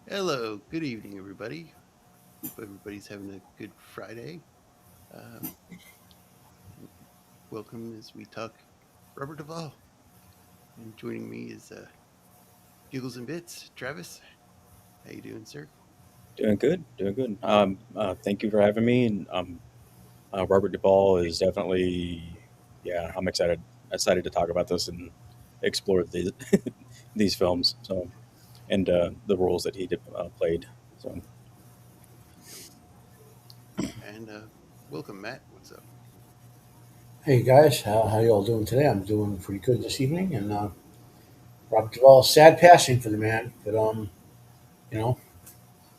Hello, good evening, everybody. Hope everybody's having a good Friday. Um, Welcome as we talk Robert Duvall. And joining me is Giggles and Bits. Travis, how you doing, sir? Doing good, doing good. Thank you for having me. And Robert Duvall is definitely, yeah, I'm excited to talk about this and explore these films. So, and the roles that played. So, And welcome, Matt. What's up? Hey guys, how you all doing today? I'm doing pretty good this evening, and Robert Duvall, sad passing for the man, but you know,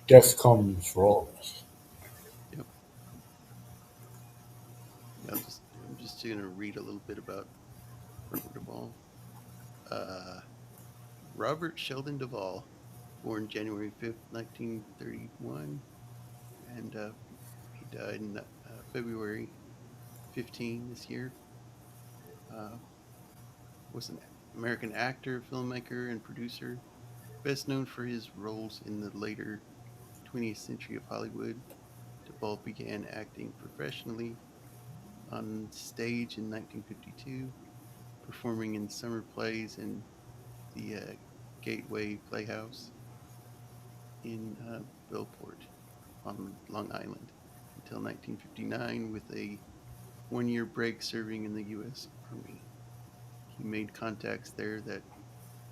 death comes for all of us. Yep. Yeah, I'm just gonna read a little bit about Robert Duvall. Uh, Robert Sheldon Duvall, born January 5th, 1931, and he died in February 15 this year. Uh, was an American actor, filmmaker, and producer, best known for his roles in the later 20th century of Hollywood. Duvall began acting professionally on stage in 1952, performing in summer plays in the Gateway Playhouse in Bellport on Long Island until 1959, with a 1 year break serving in the U.S. Army. He made contacts there that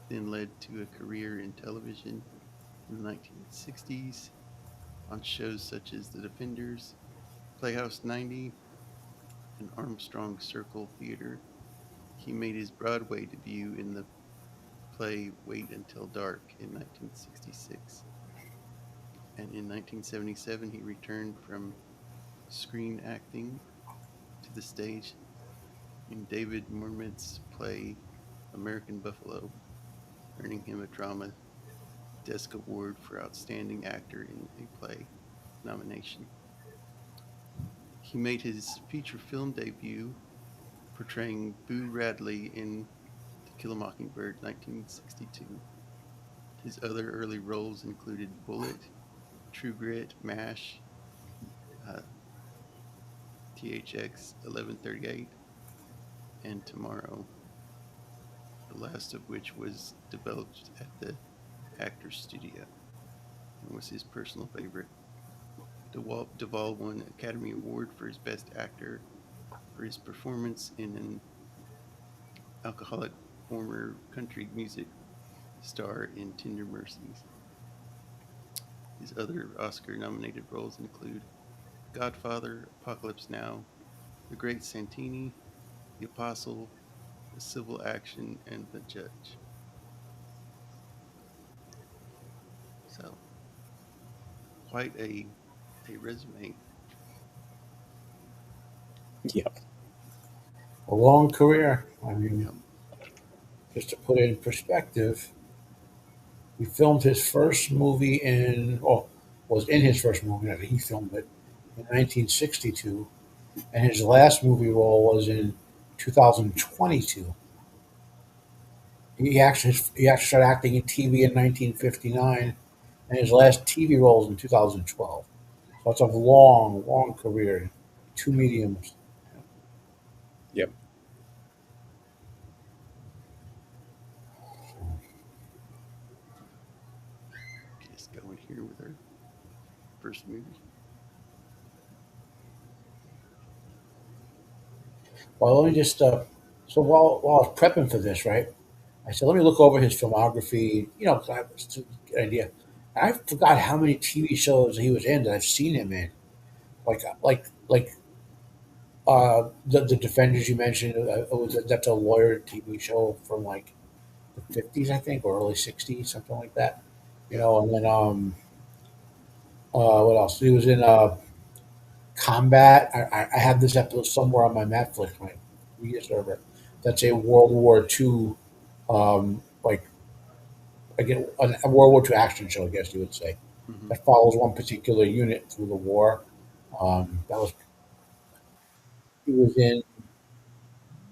then led to a career in television in the 1960s on shows such as The Defenders, Playhouse 90, and Armstrong Circle Theater. He made his Broadway debut in the play Wait Until Dark in 1966. And in 1977, he returned from screen acting to the stage in David Mormont's play American Buffalo, earning him a Drama Desk Award for Outstanding Actor in a Play nomination. He made his feature film debut portraying Boo Radley in To Kill a Mockingbird 1962. His other early roles included Bullet, True Grit, MASH, uh, THX 1138, and Tomorrow, the last of which was developed at the Actors Studio and was his personal favorite. Duvall won Academy Award for his Best Actor for his performance in an alcoholic former country music star in Tender Mercies. His other Oscar nominated roles include Godfather, Apocalypse Now, The Great Santini, The Apostle, The Civil Action, and The Judge. So, quite a resume. yeah, A long career. I mean, Yep. just to put it in perspective, he filmed his first movie was in his first movie. I think he filmed it in 1962, and his last movie role was in 2022. He actually started acting in TV in 1959, and his last TV role was in 2012. So it's a long, long career, two Yep. mediums. yep. Just going here with our first movie. Well, let me just so while I was prepping for this, right? I said let me look over his filmography. To get an idea. I forgot how many TV shows he was in that I've seen him in. Like the Defenders you mentioned. That's a lawyer TV show from like the 50s, I think, or early 60s, something like that. Yep. And then what else? He was in Combat. I have this episode somewhere on my Netflix, my media server. That's a World War II, like again a World War II action show, I guess you would say, Hmm. that follows one particular unit through the war. That was He was in,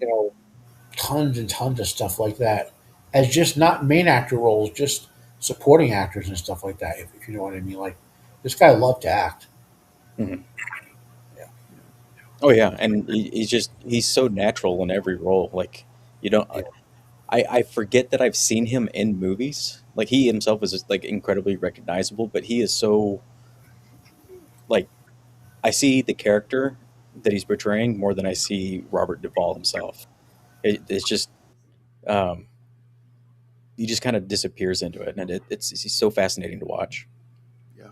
you know, tons and tons of stuff like that, as just not main actor roles, just supporting actors and stuff like that. If you know what I mean, like this guy loved to act. Mhm. Yeah, Yeah. Oh yeah, and he's so natural in every role. Like you don't, yeah, I forget that I've seen him in movies. Like he himself is just, like incredibly recognizable, but he is so like I see the character that he's portraying more than I see Robert Duvall himself. It's just um, he just kind of disappears into it, and it's he's so fascinating to watch. Yeah.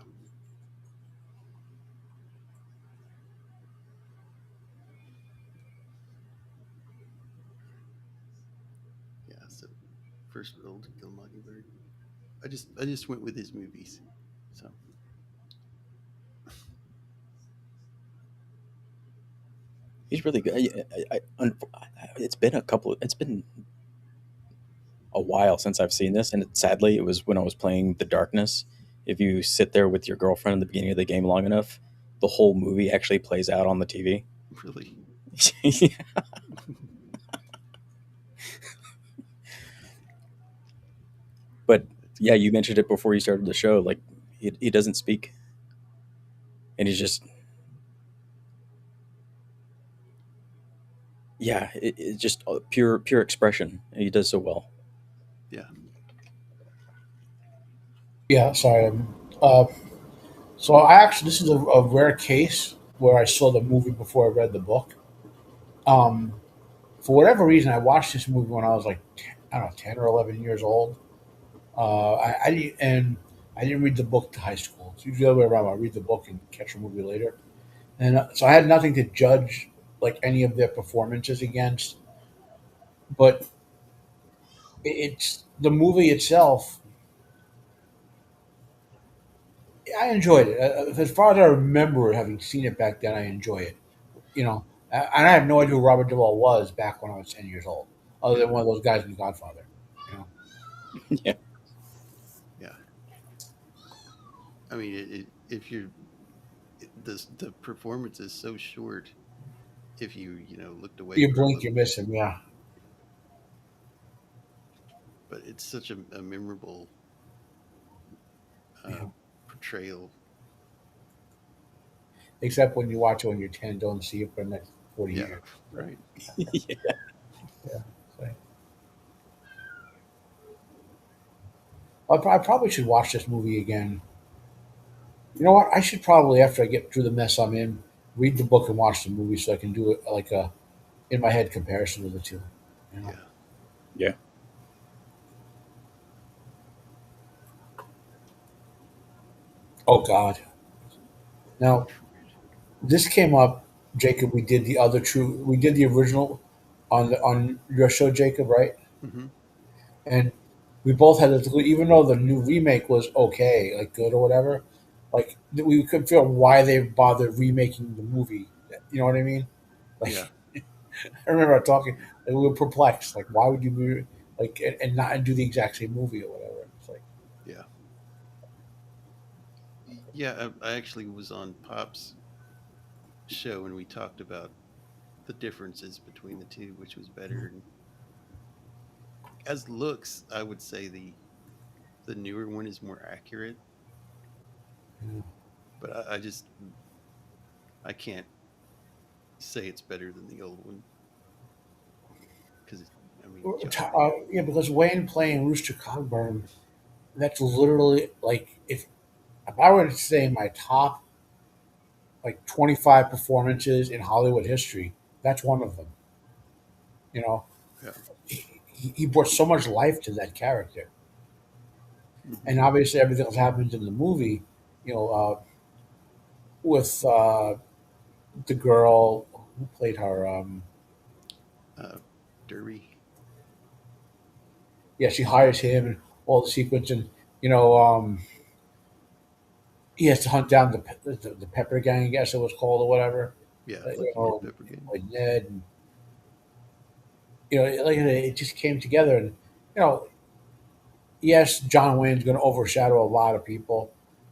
Yeah. So first role to Kill a Mockingbird. I just went with his movies. So He's really good. It's been a couple. It's been a while since I've seen this, and sadly, it was when I was playing The Darkness. If you sit there with your girlfriend at the beginning of the game long enough, the whole movie actually plays out on the TV. really, But that's yeah, cool. you mentioned it before you started the show. Like he doesn't speak, and he's just yeah, it's just pure expression. And he does so well. Yeah. yeah. Sorry. Uh, so I actually this is a rare case where I saw the movie before I read the book. Um, for whatever reason, I watched this movie when I was like I don't know 10 or 11 years old. I didn't and I didn't read the book to high school. It's usually the other way around. I read the book and catch a movie later, and so I had nothing to judge like any of their performances against. But it's the movie itself. I enjoyed it. As far as I remember having seen it back then, I enjoy it. You know, and I have no idea who Robert Duvall was back when I was 10 years old, other than Hmm. one of those guys in The Godfather. You know, Yeah, Yeah. I mean, if you're the performance is so short. If you looked away you for a blink, you little bit, miss him. Yeah, but it's such a memorable uh, yeah. portrayal. Except when you watch it when you're 10, don't see it for the next 40 Yeah. years. So, Right. yeah. yeah. So, I probably should watch this movie again. You know what? I should probably, after I get through the mess I'm in, read the book and watch the movie so I can do it like a in my head comparison of the two. You know? Yeah. Yeah. Oh God! Now this came up, Jacob. We did the other true. We did the original on your show, Jacob, right? Hmm. And we both had to, even though the new remake was okay, like good or whatever. Like we could feel why they bothered remaking the movie. You know what I mean? Yeah. Like I remember talking, like, we were perplexed. Like, why would you be like and not do the exact same movie or whatever? It's like, Yeah. Yeah. I actually was on Pop's show and we talked about the differences between the two, which was better. And as looks, I would say the newer one is more accurate, mm. but I can't say it's better than the old one because I mean John. Yeah, because Wayne playing Rooster Cogburn, that's literally like if I were to say my top like 25 performances in Hollywood history, that's one of them. You know, Yeah. he brought so much life to that character, Hmm. and obviously everything else happens in the movie. You know, with the girl who played her. Uh, Derby. Yeah, she hires him and all the sequence, and you know, he has to hunt down the Pepper Gang, I guess it was called or whatever. Yeah, You Lucky Ned know, Peppergame. like Ned, and you know, like it just came together, and you know, yes, John Wayne's going to overshadow a lot of people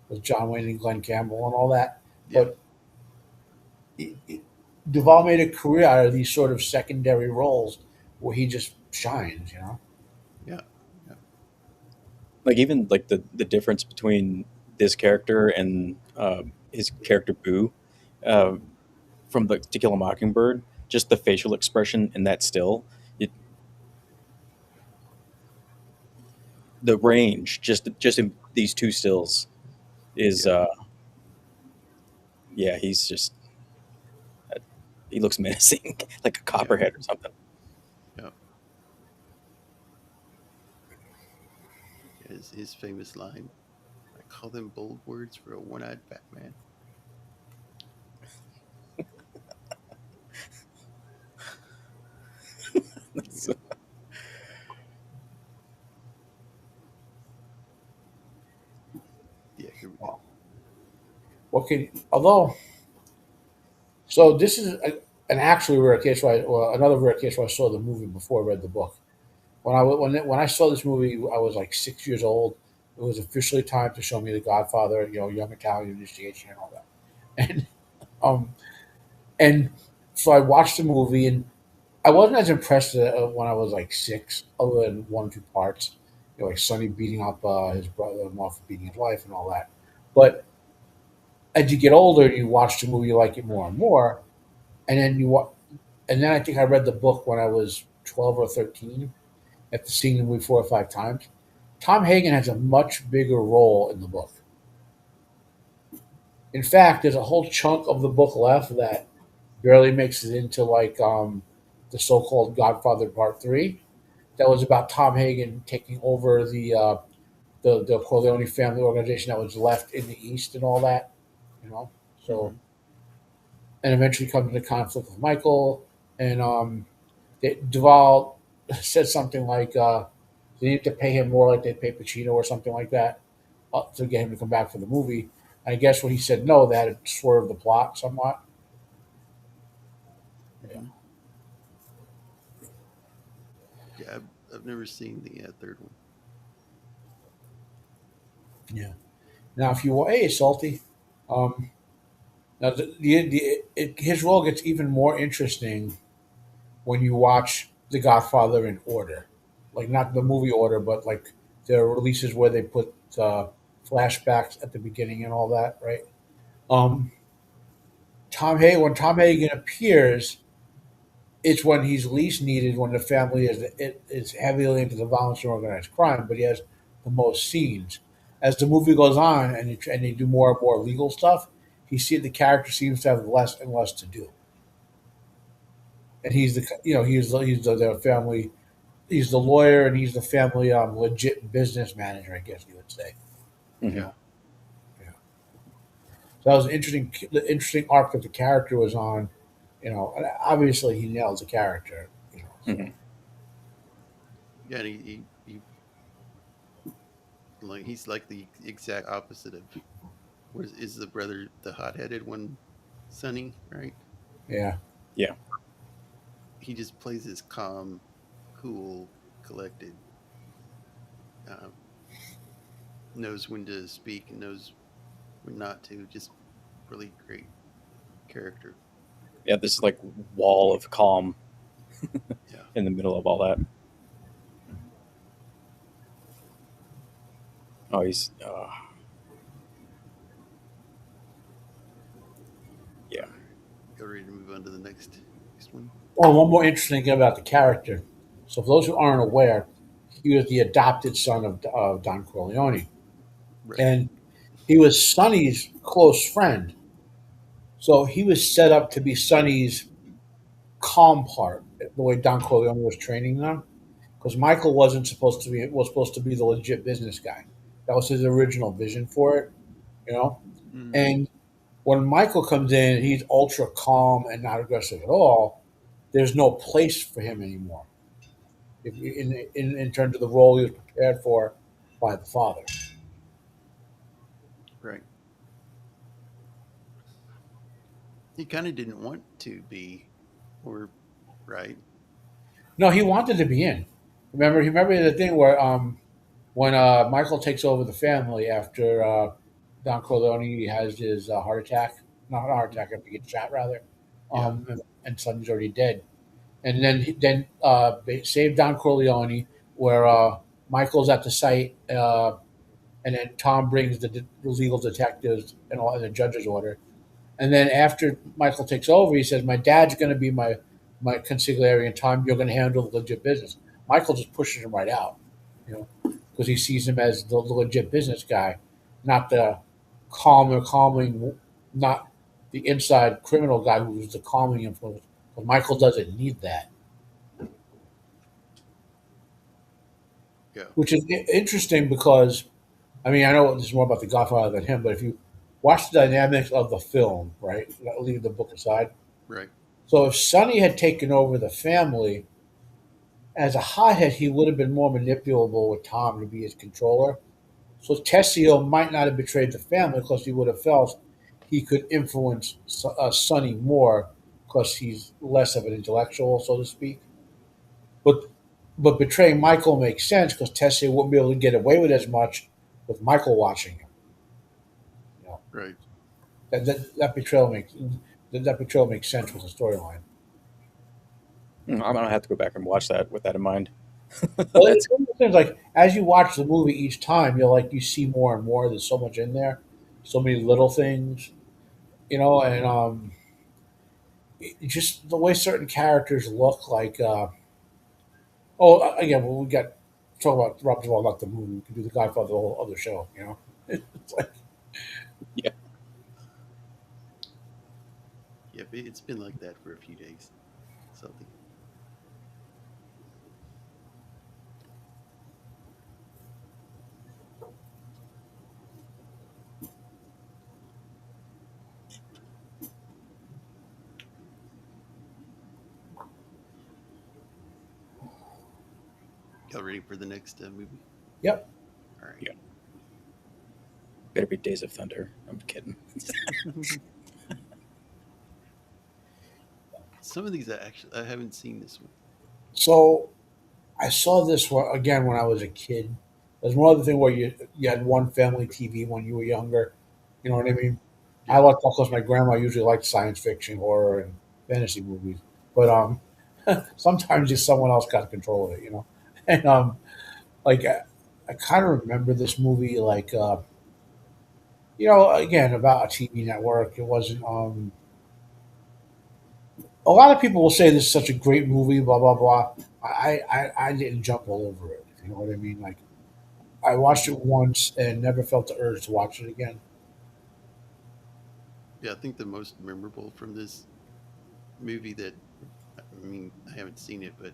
with John Wayne and Glenn Campbell and all that, Yeah. but Duvall made a career out of these sort of secondary roles where he just shines. You know, Yeah. Yeah. like even like the difference between this character and his character Boo uh, from the To Kill a Mockingbird, just the facial expression in that still, it, the range just in these two stills is Yeah. yeah, he's just he looks menacing like a Yeah. copperhead or something. Yeah. His famous line: "I call them bold words for a one-eyed Batman." Yeah. Yeah. Here we go. What can although so this is an actually rare case where well, another rare case where I saw the movie before I read the book. When I saw this movie, I was like 6 years old. It was officially time to show me The Godfather, young Italian initiation and all that. And um and so I watched the movie, and I wasn't as impressed when I was like six, other than one or two parts, like Sonny beating up his brother-in-law for beating his wife and all that. But as you get older, you watch the movie, you like it more and more, and then I think I read the book when I was 12 or 13. After seeing the movie 4 or 5 times, Tom Hagen has a much bigger role in the book. In fact, there's a whole chunk of the book left that barely makes it into like the so-called Godfather Part Three. That was about Tom Hagen taking over the Corleone family organization that was left in the East and all that. You know, so Mm-hmm. and eventually comes into conflict with Michael, and Duvall said something like they need to pay him more like they pay Pacino or something like that to get him to come back for the movie. And I guess when he said no, that had swerved the plot somewhat. Yeah. Mm-hmm. Yeah. I've never seen the third one. Yeah. Now, if you hey salty, um, now his role gets even more interesting when you watch The Godfather in order, like not the movie order, but like the releases where they put flashbacks at the beginning and all that, right? Um, when Tom Hagen appears, it's when he's least needed, when the family is heavily into the violence and organized crime, but he has the most scenes. As the movie goes on and they do more and more legal stuff, the character seems to have less and less to do, and their family. He's the lawyer, and he's the family legit business manager, I guess you would say. Hmm. Yeah. Yeah. So that was interesting. The interesting arc that the character was on. And obviously he nails the character. So Hmm. Yeah. And he like he's like the exact opposite of what is the brother, the hot-headed one, Sonny, right? yeah. Yeah. He just plays this calm, cool, collected, uh, knows when to speak and knows when not to. Just really great character. Yeah, this like wall of calm Yeah. in the middle of all that. Oh, he's yeah. All right. Go ready to move on to the next one. Well, one more interesting thing about the character. So, for those who aren't aware, he was the adopted son of Don Corleone, Right. and he was Sonny's close friend. So he was set up to be Sonny's calm part, the way Don Corleone was training them. Because Michael wasn't supposed to be was supposed to be the legit business guy. That was his original vision for it, you know. Mm-hmm. And when Michael comes in, he's ultra calm and not aggressive at all. There's no place for him anymore in terms of the role he was prepared for by the father. Right. He kind of didn't want to be, or right. No, he wanted to be in. Remember the thing where when Michael takes over the family after Don Corleone has his heart attack, not a heart attack, after he gets shot rather, Yeah. and Sonny's already dead, and then they save Don Corleone, where Michael's at the site, and then Tom brings the legal detectives and all, and the judge's order. And then after Michael takes over, he says, "My dad's going to be my consigliere, and Tom, you're going to handle the legit business." Michael just pushes him right out, you know, because he sees him as the legit business guy, not the calming, not the inside criminal guy who's the calming influence. But Michael doesn't need that, Yeah. which is interesting because, I mean, I know this is more about the Godfather than him, but if you watch the dynamics of the film, right, leave the book aside. Right. So if Sonny had taken over the family as a hothead, he would have been more manipulable with Tom to be his controller. So Tessio might not have betrayed the family because he would have felt he could influence Sonny more because he's less of an intellectual, so to speak. But betraying Michael makes sense because Tessio wouldn't be able to get away with as much with Michael watching him. You know, Right. that betrayal makes sense with the storyline. I'm gonna have to go back and watch that with that in mind. Well, That's it's one of those things like as you watch the movie each time, you're like you see more and more. There's so much in there, so many little things, and just the way certain characters look. Like, again, well, we got talk about Rob Duvall, not the movie. We can do the Godfather, the whole other show. It's like yeah. Yeah, but it's been like that for a few days. Something. Y'all ready for the next movie? yep. All right. Yeah. Better be Days of Thunder. I'm kidding. Some of these I haven't seen this one. So I saw this one again when I was a kid. There's one other thing where you had one family TV when you were younger. You know what I mean? I Yeah. like because my grandma usually liked science fiction, horror, and fantasy movies. But sometimes just someone else got control of it. And like I kind of remember this movie like again about a TV network. It wasn't. A lot of people will say this is such a great movie, blah blah blah. I didn't jump all over it. You know what I mean? Like I watched it once and never felt the urge to watch it again. Yeah, I think the most memorable from this movie that I mean, I haven't seen it, but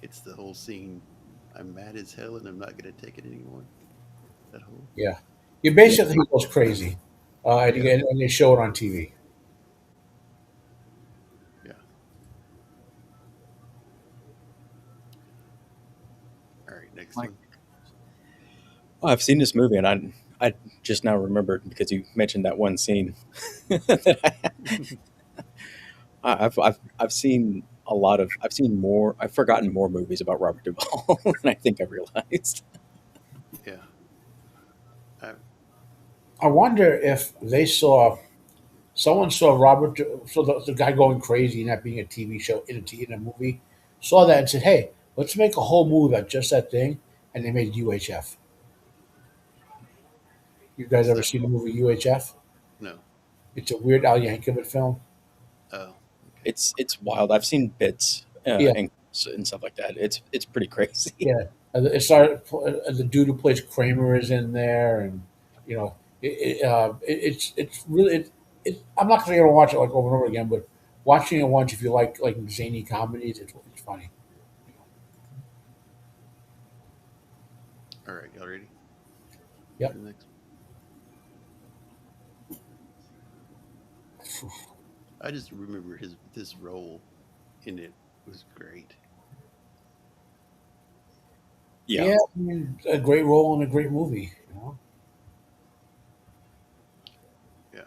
it's the whole scene. I'm mad as hell and I'm not gonna take it anymore. That whole Yeah, you Yeah. basically goes crazy, yeah, and they show it on TV. yeah. All right, next Like, one. oh, I've seen this movie, and I just now remembered because you mentioned that one scene. I've seen a lot of I've seen more I've forgotten more movies about Robert Duvall than I think I realized. Yeah. I, I wonder if they saw someone saw the guy going crazy and that being a TV show in a movie, saw that and said, "Hey, let's make a whole movie about just that thing," and they made UHF. You guys what's ever that? seen the movie UHF? No. It's a Weird Al Yankovic film. Oh, okay. It's wild. I've seen bits Yeah, and stuff like that. It's pretty crazy. yeah. It started. The dude who plays Kramer is in there, and you know, it's really I'm not going to watch it like over and over again, but watching it once, if you like zany comedies, it's funny. All right, y'all ready for Yep. the next one? I just remember his this role in it was great. Yeah, Yeah, I mean, a great role in a great movie. Yeah.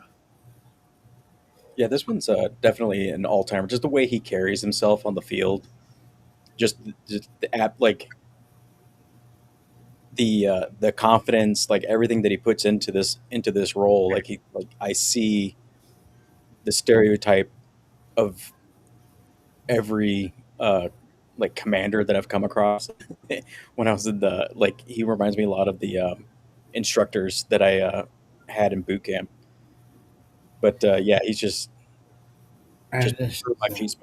yeah. This one's definitely an all timer. Just the way he carries himself on the field, just the app, like the confidence, like everything that he puts into this role. Like I see the stereotype of every like commander that I've come across when I was in the like. He reminds me a lot of the instructors that I had in boot camp. But yeah, he's just And this through my cheese.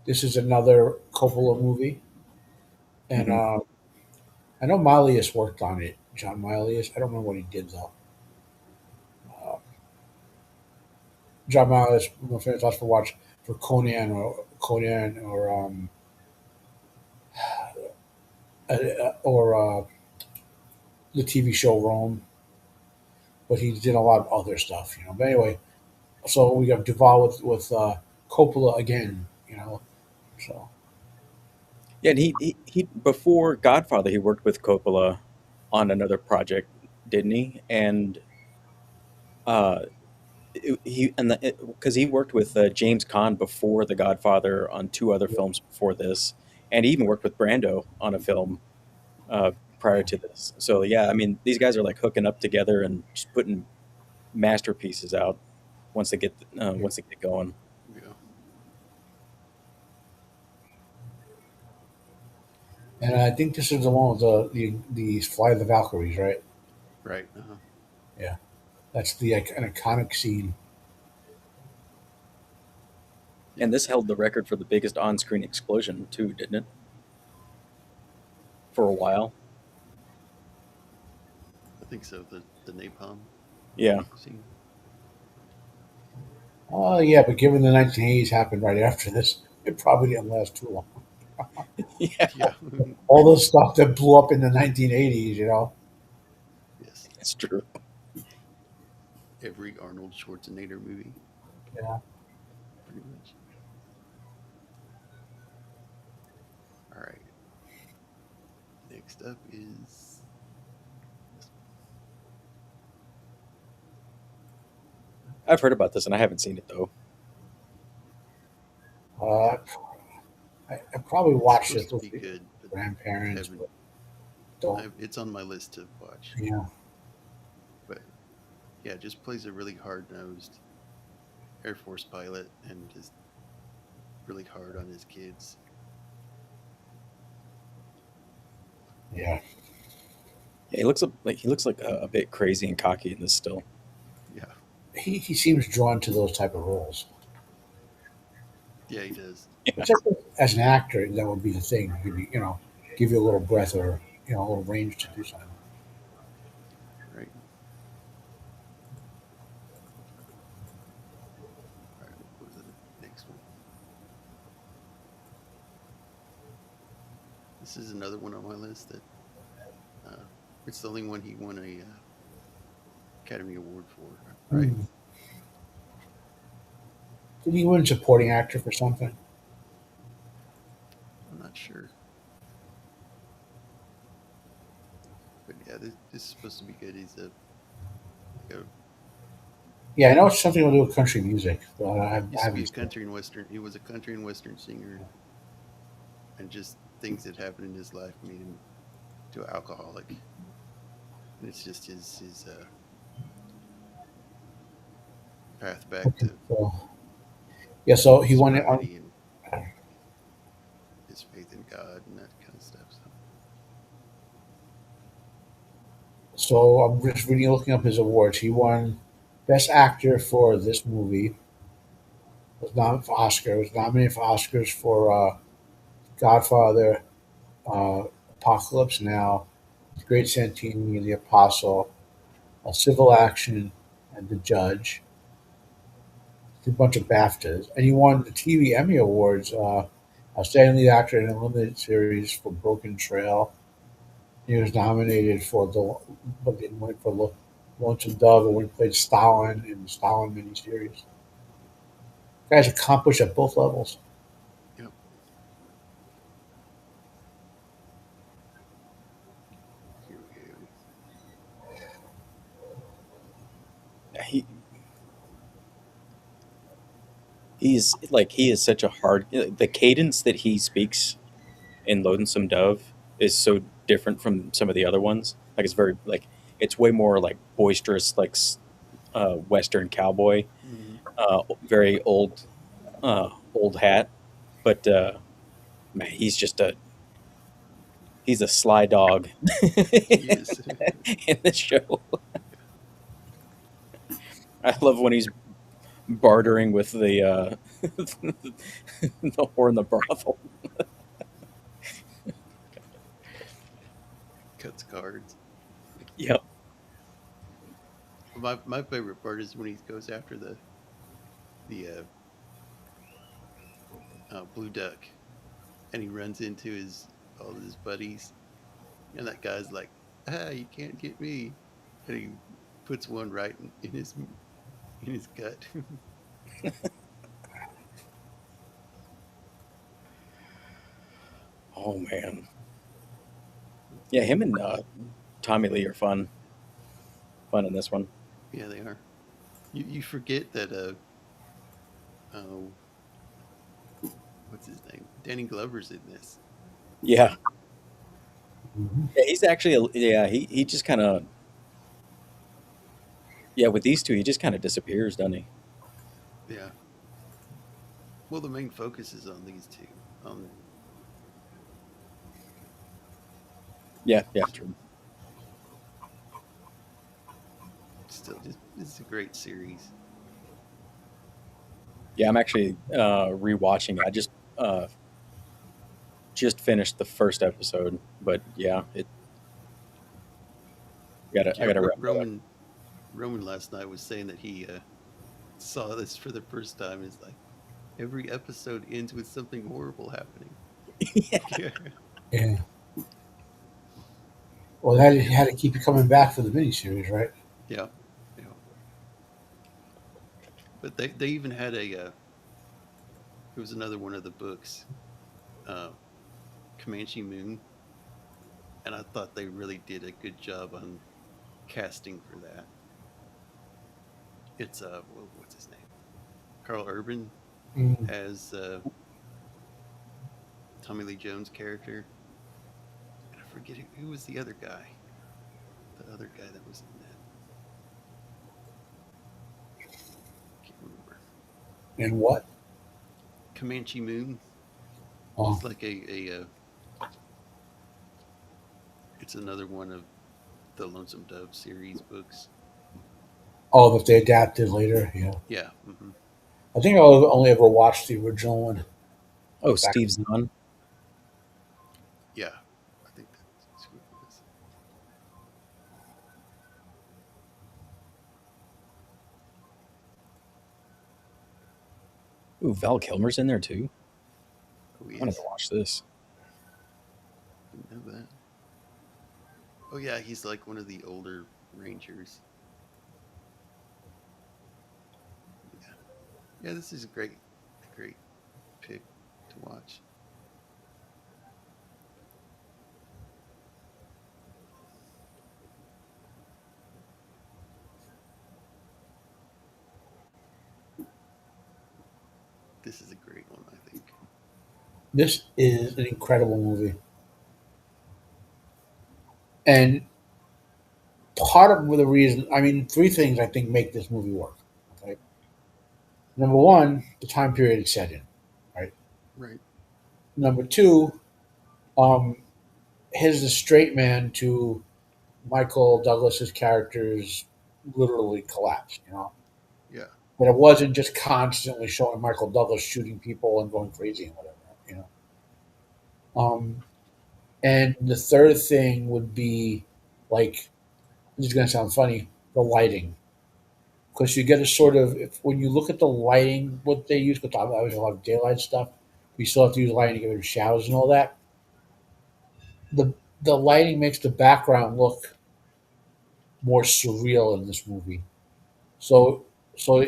this is another Coppola movie, and Hmm. I know Milius worked on it. John Milius. I don't remember what he did though. Uh, John Milius, my friends asked for watch for Conan or the TV show Rome, but he did a lot of other stuff, you know. But anyway, so we got Duvall with Coppola again, you know. So Yeah, and he before Godfather, he worked with Coppola on another project, didn't he? And uh, he and because he worked with James Caan before The Godfather on two other films before this, and he even worked with Brando on a film uh, prior yeah, to this. So yeah, I mean, these guys are like hooking up together and just putting masterpieces out yeah. once they get going. Yeah. And I think this is the one with the Fly of the Valkyries, right? Right. Yeah, that's the an iconic scene. Yep. And this held the record for the biggest on-screen explosion too, didn't it? For a while. I think so. The napalm Yeah. scene. Oh yeah, but given the 1980s happened right after this, it probably didn't last too long. Yeah, Yeah. All the stuff that blew up in the 1980s, you know. Yes. that's true. Every Arnold Schwarzenegger movie, Yeah. pretty much. All right. Next up is this I've heard about this and I haven't seen it though. Uh, I probably It's watched supposed it to with be the good, but I grandparents, haven't. but don't. It's on my list to watch. Yeah. But yeah, it just plays a really hard nosed Air Force pilot and just really hard on his kids. Yeah. Yeah, he looks like a bit crazy and cocky in this still. Yeah. He seems drawn to those type of roles. Yeah, he does. Yeah. Which I think as an actor, that would be the thing. Give you a little breath or a little range to do something. Right. All right. What was the next one? This is another one on my list that uh, it's the only one he won a Academy Award for. Right. Hmm. Did he win supporting actor for something? I'm not sure, but yeah, this is supposed to be good. He's a like a Yeah, I know it's something to do with country music, but I used to be haven't a seen it. country and western. He was a country and western singer, and just things that happened in his life made him to an alcoholic. And it's just his path back Okay, to so, yeah, so he won it on. sobriety and his faith in God and that kind of stuff. So So I'm just really looking up his awards. He won Best Actor for this movie. Was nominated for Oscar. Was nominated for Oscars for Godfather, uh, Apocalypse Now, The Great Santini, The Apostle, Civil Action, and The Judge. A bunch of BAFTAs, and he won the TV Emmy Awards. Outstanding Lead Actor in a Limited Series for Broken Trail. He was nominated for but didn't win for Lonesome Dove, when he played Stalin in the Stalin miniseries. Guy's accomplished at both levels. yep. Here we go. He he is such a hard the cadence that he speaks in Lonesome Dove is so different from some of the other ones. Like it's very like it's way more like boisterous, like Western cowboy, Mm-hmm. very old old hat. But Man, he's a sly dog He is. in the show. I love when he's bartering with the whore in the brothel. Cuts cards. Yep. My favorite part is when he goes after the blue duck, and he runs into his all of his buddies, and that guy's like, "Ah, you can't get me," and he puts one right in his gut. Oh man. Yeah, him and Tommy Lee are fun in this one. Yeah, they are. You forget that oh, what's his name? Danny Glover's in this. Yeah. Mhm. Yeah, he's actually yeah, he just kind of yeah, with these two he just kind of disappears, doesn't he? Yeah. Well, the main focus is on these two. Yeah, yeah, true. Still, just it's a great series. Yeah, I'm actually rewatching. I just finished the first episode, but yeah, it I Yeah, gotta wrap that up. Roman last night was saying that he saw this for the first time. Is like every episode ends with something horrible happening. Yeah, Yeah. Well, that had to keep you coming back for the miniseries, right? yeah, yeah. But they even had it was another one of the books, uh, Comanche Moon, and I thought they really did a good job on casting for that. It's what's his name? Carl Urban Mm. as Tommy Lee Jones' character, and I forget who was the other guy. The other guy that was in that, can't remember. And what? Comanche Moon. Oh, He's like it's another one of the Lonesome Dove series books. oh, that they adapted later. Yeah, Yeah. I think I only ever watched the original one Oh, back. Steve Zahn. Yeah. I think that's who it was. Ooh, Val Kilmer's in there too. Oh, he I want to is. go watch this. Didn't know that. Oh, yeah. He's like one of the older Rangers. Yeah. Yeah. This is a great pick to watch. This is a great one, I think. This is an incredible movie, and part of the reason, I mean, three things I think make this movie work. Okay, number one, the time period it's set in. Right. Right. Number two, um, his the straight man to Michael Douglas's characters literally collapsed. Yeah. But it wasn't just constantly showing Michael Douglas shooting people and going crazy and whatever. You know. And the third thing would be like, this is going to sound funny, the lighting, because you get a sort of, if when you look at the lighting, what they use, because obviously a lot of daylight stuff, we still have to use lighting to get rid of shadows and all that. The the lighting makes the background look more surreal in this movie. So so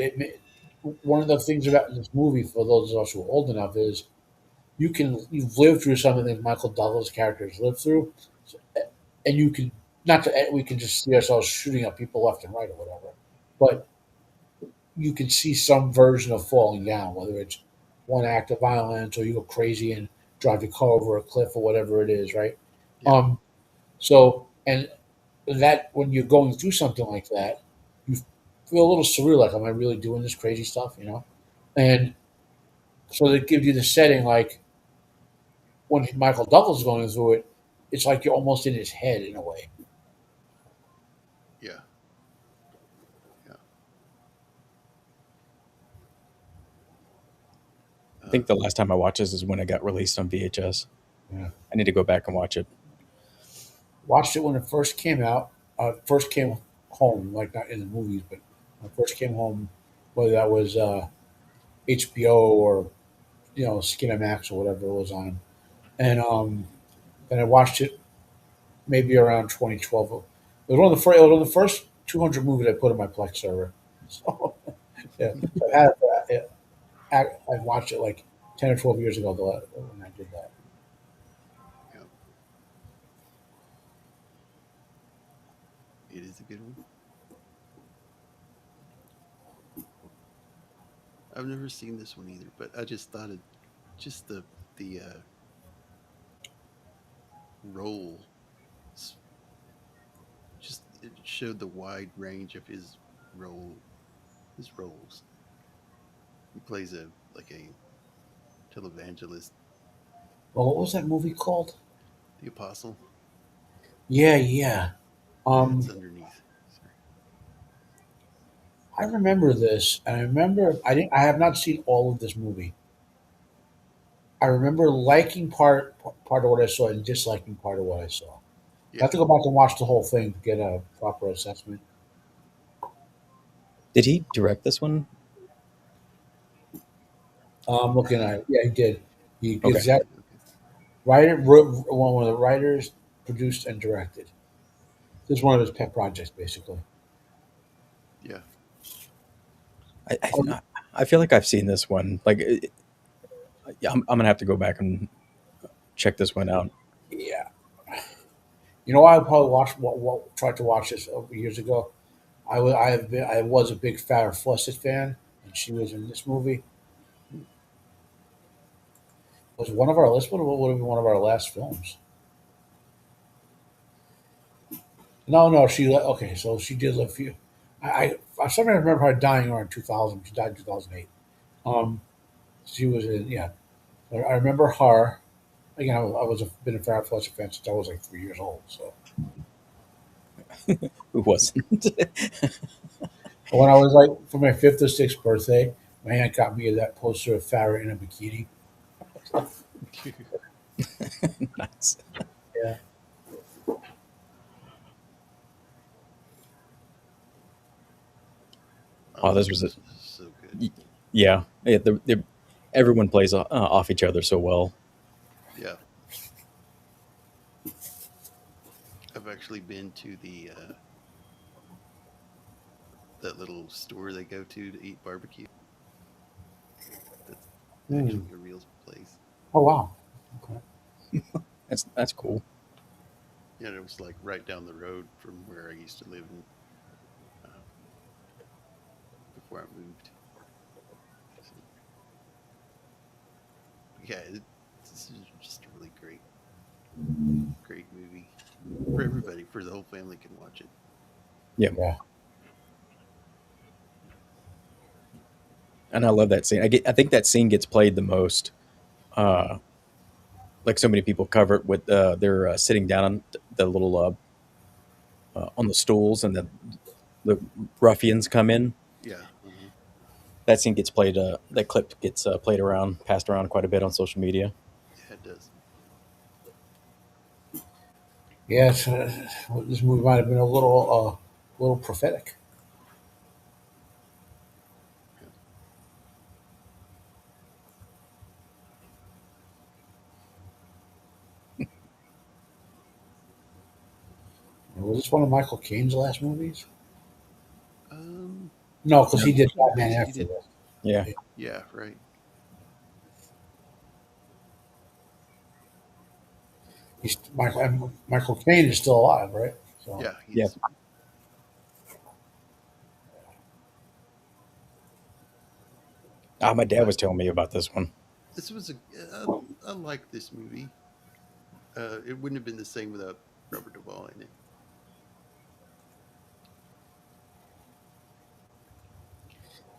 one of the things about this movie, for those of us who are old enough, is you've lived through some of the things Michael Douglas characters lived through, and you can not to, we can just see ourselves shooting at people left and right or whatever, but you can see some version of falling down, whether it's one act of violence or you go crazy and drive your car over a cliff or whatever it is, right? Yeah. Um, so and that when you're going through something like that, you feel a little surreal, like, am I really doing this crazy stuff, And so they give you the setting, like when Michael Douglas is going through it, it's like you're almost in his head in a way. Yeah, yeah. I Uh, think the last time I watched this is when it got released on VHS. Yeah. I need to go back and watch it. Watched it when it first came out. First came home, like not in the movies, but when it first came home, whether that was HBO or Skinamax or whatever it was on, and then I watched it maybe around 2012. It was one of the first. It was one of the first 200 movies I put on my Plex server. So yeah, so I watched it like 10 or 12 years ago when I did that. yeah, it is a good one. I've never seen this one either, but I just thought it, just the role, s- just it showed the wide range of his roles. He plays a like a televangelist, Well, what was that movie called? the apostle. Yeah, yeah. Yeah, it's Um, underneath. Sorry. I remember this, and I remember I didn't. I have not seen all of this movie. I remember liking part of what I saw and disliking part of what I saw. I have Yeah, to go back and watch the whole thing to get a proper assessment. Did he direct this one? I'm looking at it. Yeah, he did. He Okay. exact okay. writer wrote one of the writers, produced and directed. This is one of his pet projects, basically. Yeah, I, Oh, I, I feel like I've seen this one. Like, yeah, I'm gonna have to go back and check this one out. yeah. You know, I probably tried to watch this years ago. I was a big Farrah Fawcett fan, and she was in this movie. Was one of our list would have been one of our last films. No, no, okay. So she did live. Few. I somehow remember her dying around 2000. She died in 2008. Um, she was in yeah. I remember her. Again, been a Farrah Fawcett fan since I was like 3 years old. So Who wasn't? when I was like for my fifth or sixth birthday, my aunt got me that poster of Farrah in a bikini. Nice. Yeah. Oh, all this of was a this was so good. yeah. Everyone plays off each other so well. Yeah, I've actually been to the that little store they go to eat barbecue. That's Hmm. actually a real place. Oh wow. Okay. That's cool. Yeah, it was like right down the road from where I used to live in, uh, before I moved. So, yeah, this is just a really great movie for everybody, for the whole family can watch it. Yeah, Yeah. and I love that scene. I think that scene gets played the most. Uh, like so many people cover it with they're sitting down on the little on the stools, and the ruffians come in. Yeah, That scene gets played. That clip gets played around, passed around quite a bit on social media. yeah, it does. Yes. This movie might have been little prophetic. Yeah. Was this one of Michael Caine's last movies? Um, No, because he No. did no, Batman because he after did. this. Yeah, Yeah, right. Michael Caine is still alive, right? So Yeah, yeah. he's. My dad I, was telling me about this one. this was a. I like this movie. It wouldn't have been the same without Robert Duvall in it.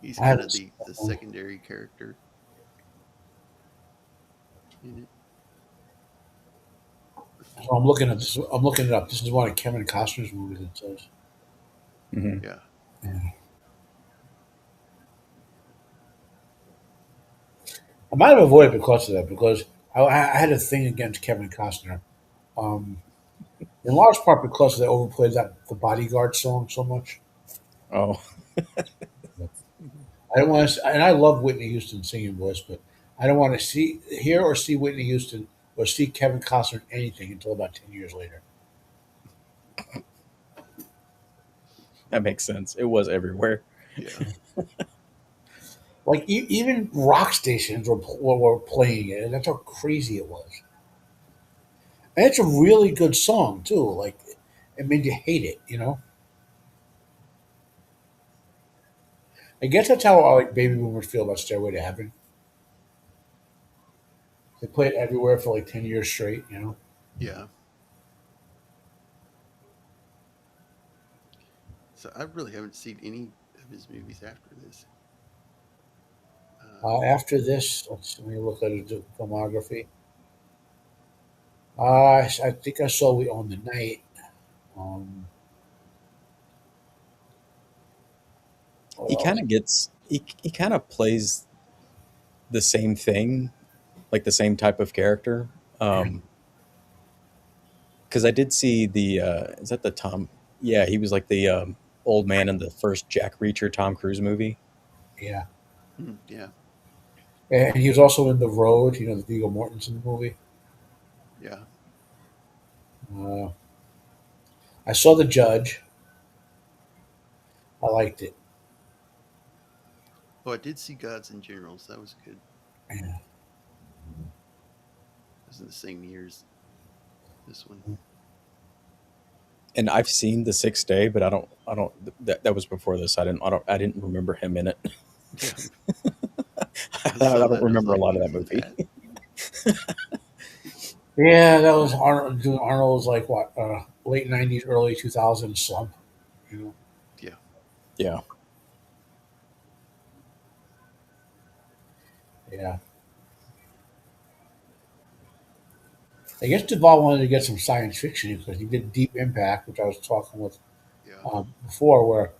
He's I kind of haven't seen the that one. secondary character in it. So I'm looking at this. I'm looking it up. This is one of Kevin Costner's movies. It says. Hmm. Yeah. Yeah. I might have avoided because of that because I had a thing against Kevin Costner. Um, in large part because they overplayed the Bodyguard song so much. Oh, I don't want to, and I love Whitney Houston's singing voice, but I don't want to hear or see Whitney Houston or see Kevin Costner in anything until about 10 years later. that makes sense. It was everywhere. Yeah. Like even rock stations were playing it, and that's how crazy it was. And it's a really good song too. Like it made you hate it, you know. I guess that's how like baby boomers feel about Stairway to Heaven. They play it everywhere for like 10 years straight, you know. Yeah. So I really haven't seen any of his movies after this. Uh, After this, let me look at his filmography. I think I saw We Own the Night. Um, what He kind else? of gets he kind of plays the same thing, like the same type of character. Yeah, Because I did see the is that the Tom? Yeah, he was like the old man in the first Jack Reacher Tom Cruise movie. yeah. yeah. And he was also in The Road, you know, the Viggo Mortensen movie. Yeah. Uh, I saw The Judge. I liked it. Oh, I did see Gods and Generals. That was good. Yeah. It was in the same year as this one. And I've seen The Sixth Day, but I don't that was before this. I didn't remember him in it. Yeah. I I saw don't that. I was remember a like, lot of that who's in movie. that? Yeah, that was Arnold. Doing Arnold's like what late '90s, early 2000s slump. You know. Yeah. Yeah. Yeah. I guess Duvall wanted to get some science fiction because he did Deep Impact, which I was talking with Yeah. before. Where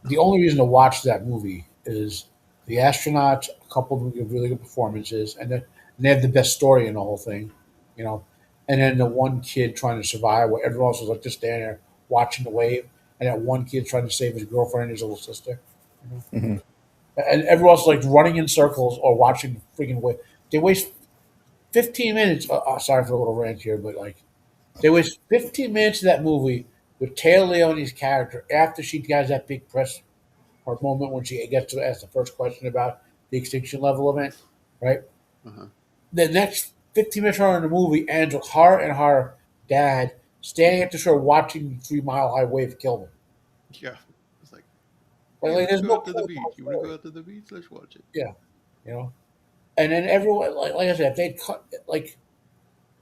the only reason to watch that movie is the astronauts, a couple of them give really good performances, and they have the best story in the whole thing. You know, and then the one kid trying to survive, where everyone else was like just standing there watching the wave, and that one kid trying to save his girlfriend and his little sister. You know? Hmm. And everyone else is like running in circles or watching the freaking wave. They waste 15 minutes. Sorry for a little rant here, but like they waste 15 minutes of that movie with Taylor Leone's character after she has that big press her moment when she gets to ask the first question about the extinction level event, right? Uh huh. The next 15 minutes in the movie ends with her and her dad standing at the shore watching the 3 Mile High wave kill them. Yeah. It's like, Like, hey, like let's there's go no out to the point to the beach. You want to go story. out to the beach? Let's watch it. Yeah, you know. And then everyone, like I said, if they'd cut, like,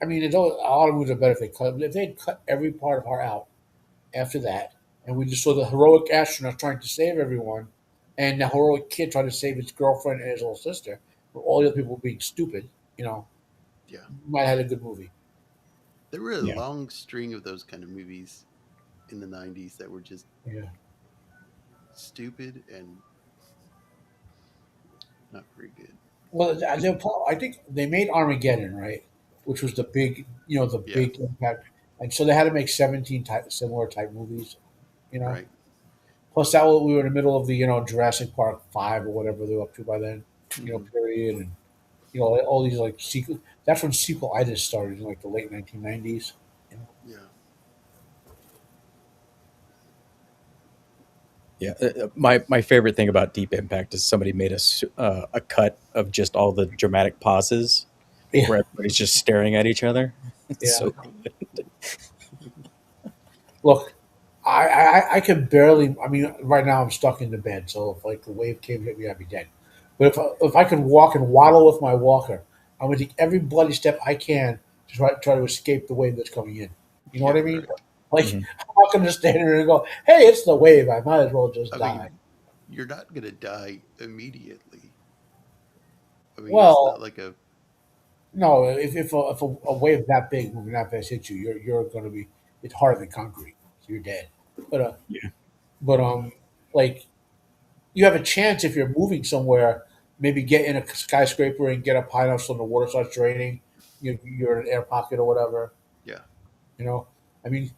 I mean, a lot of movies are better if they cut, but if they'd cut every part of her out after that, and we just saw the heroic astronaut trying to save everyone, and the heroic kid trying to save his girlfriend and his little sister, with all the other people being stupid, you know, Yeah. you might have had a good movie. There were a Yeah. long string of those kind of movies in the 90s that were just Yeah. stupid and not very good. Well, I think they made Armageddon, right? Which was the big, you know, the Yeah. big impact, and so they had to make 17 similar type movies, you know. Right. Plus, we were in the middle of the, you know, Jurassic Park 5 or whatever they were up to by then, you know, Hmm. period, and you know all these like sequel. That's when sequelitis started in like the late 1990s. You know? Yeah. Yeah. My favorite thing about Deep Impact is somebody made a cut of just all the dramatic pauses Yeah, where everybody's just staring at each other. It's yeah. so good. Look, I can barely. I mean, right now I'm stuck in the bed, so if like the wave came hit me, I'd be dead. But if I could walk and waddle with my walker, I'm gonna take every bloody step I can to try to escape the wave that's coming in. You know what Yeah. I mean? Right. Like Mhm. I'm not gonna stand there and go, "Hey, it's the wave." I might as well just I die. mean, you're not going to die immediately. I mean, it's not Well, like a No, if a wave that big, moving that fast hits you, you're going to be it's harder than concrete, so you're dead. But Yeah. but like you have a chance if you're moving somewhere, maybe get in a skyscraper and get up high enough so the water starts draining. You're in an air pocket or whatever. Yeah. You know, I mean,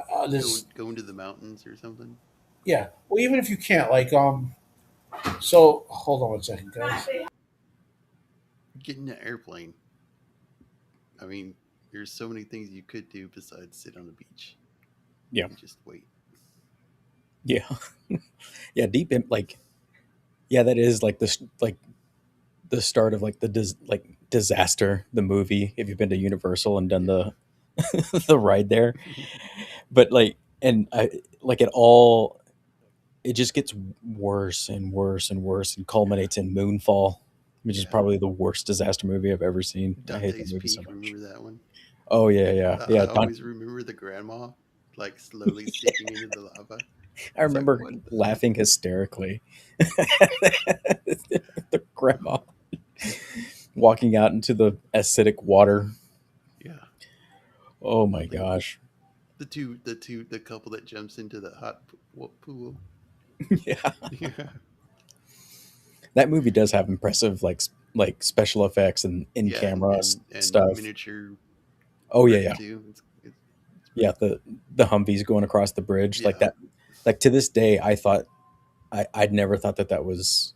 Go this go into the mountains or something. yeah. Well, even if you can't, like so hold on one second, guys. Get in an airplane. I mean, there's so many things you could do besides sit on the beach Yeah. and just wait. Yeah. Yeah. Deep in like yeah, that is like this like the start of like like disaster the movie if you've been to Universal and done Yeah. the the ride there. But like and I like it all it just gets worse and worse and worse and Yeah. culminates in Moonfall, which is Yeah. probably the worst disaster movie I've ever seen. I hate that Dante's movie so Peak. much. Remember that one? Oh yeah, yeah, I yeah. always remember the grandma like slowly sinking into the lava. I It's like, remember what the? laughing hysterically. The grandma walking out into the acidic water. Yeah. Oh my Like gosh. the couple that jumps into the hot pool. Yeah. Yeah. That movie does have impressive like special effects and in Yeah. camera And stuff. miniature Oh yeah, wreck yeah. too. It's Yeah, pretty cool. the Humvees going across the bridge like Yeah. that. Like to this day I thought I'd never thought that that was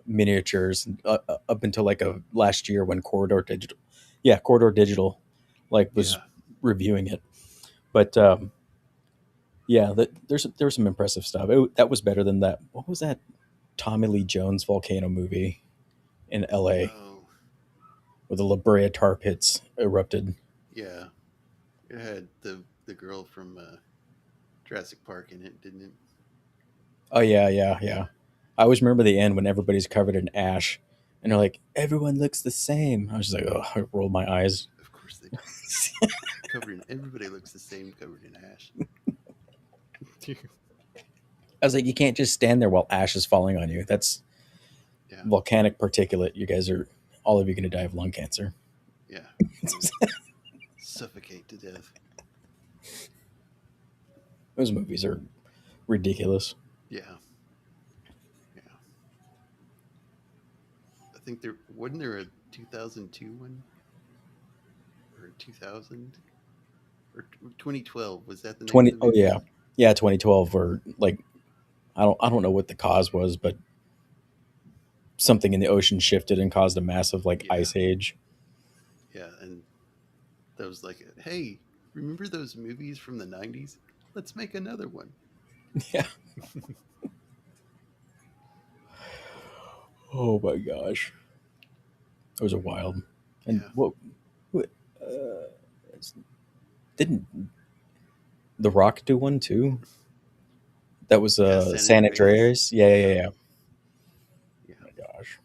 miniatures up until like a last year when Corridor Digital like was Yeah. reviewing it. But yeah, there was some impressive stuff. That was better than that. What was that Tommy Lee Jones volcano movie in L.A. Oh, where the La Brea tar pits erupted? yeah. It had the girl from Jurassic Park in it, didn't it? Oh yeah, yeah, yeah. I always remember the end when everybody's covered in ash, and they're like, "Everyone looks the same." I was just like, "Oh!" I rolled my eyes. Of course they do. Covered in everybody looks the same, covered in ash. I was like, "You can't just stand there while ash is falling on you. That's Yeah. volcanic particulate. You guys are all of you going to die of lung cancer." Yeah. You're gonna suffocate to death. Those movies are ridiculous. Yeah. Yeah. I think there wasn't there a 2002 one or a 2000 or 2012. Was that the name of 20 the oh movie? yeah, yeah, 2012 or like I don't know what the cause was, but something in the ocean shifted and caused a massive like Yeah. ice age. Yeah. And that was like, hey, remember those movies from the 90s? Let's make another one. Yeah. Oh my gosh, those are wild. And Yeah. what uh, didn't The Rock do one too? That was Yeah. San San Andreas. Andreas. Yeah, yeah, Yeah. yeah. Yeah. Oh my gosh.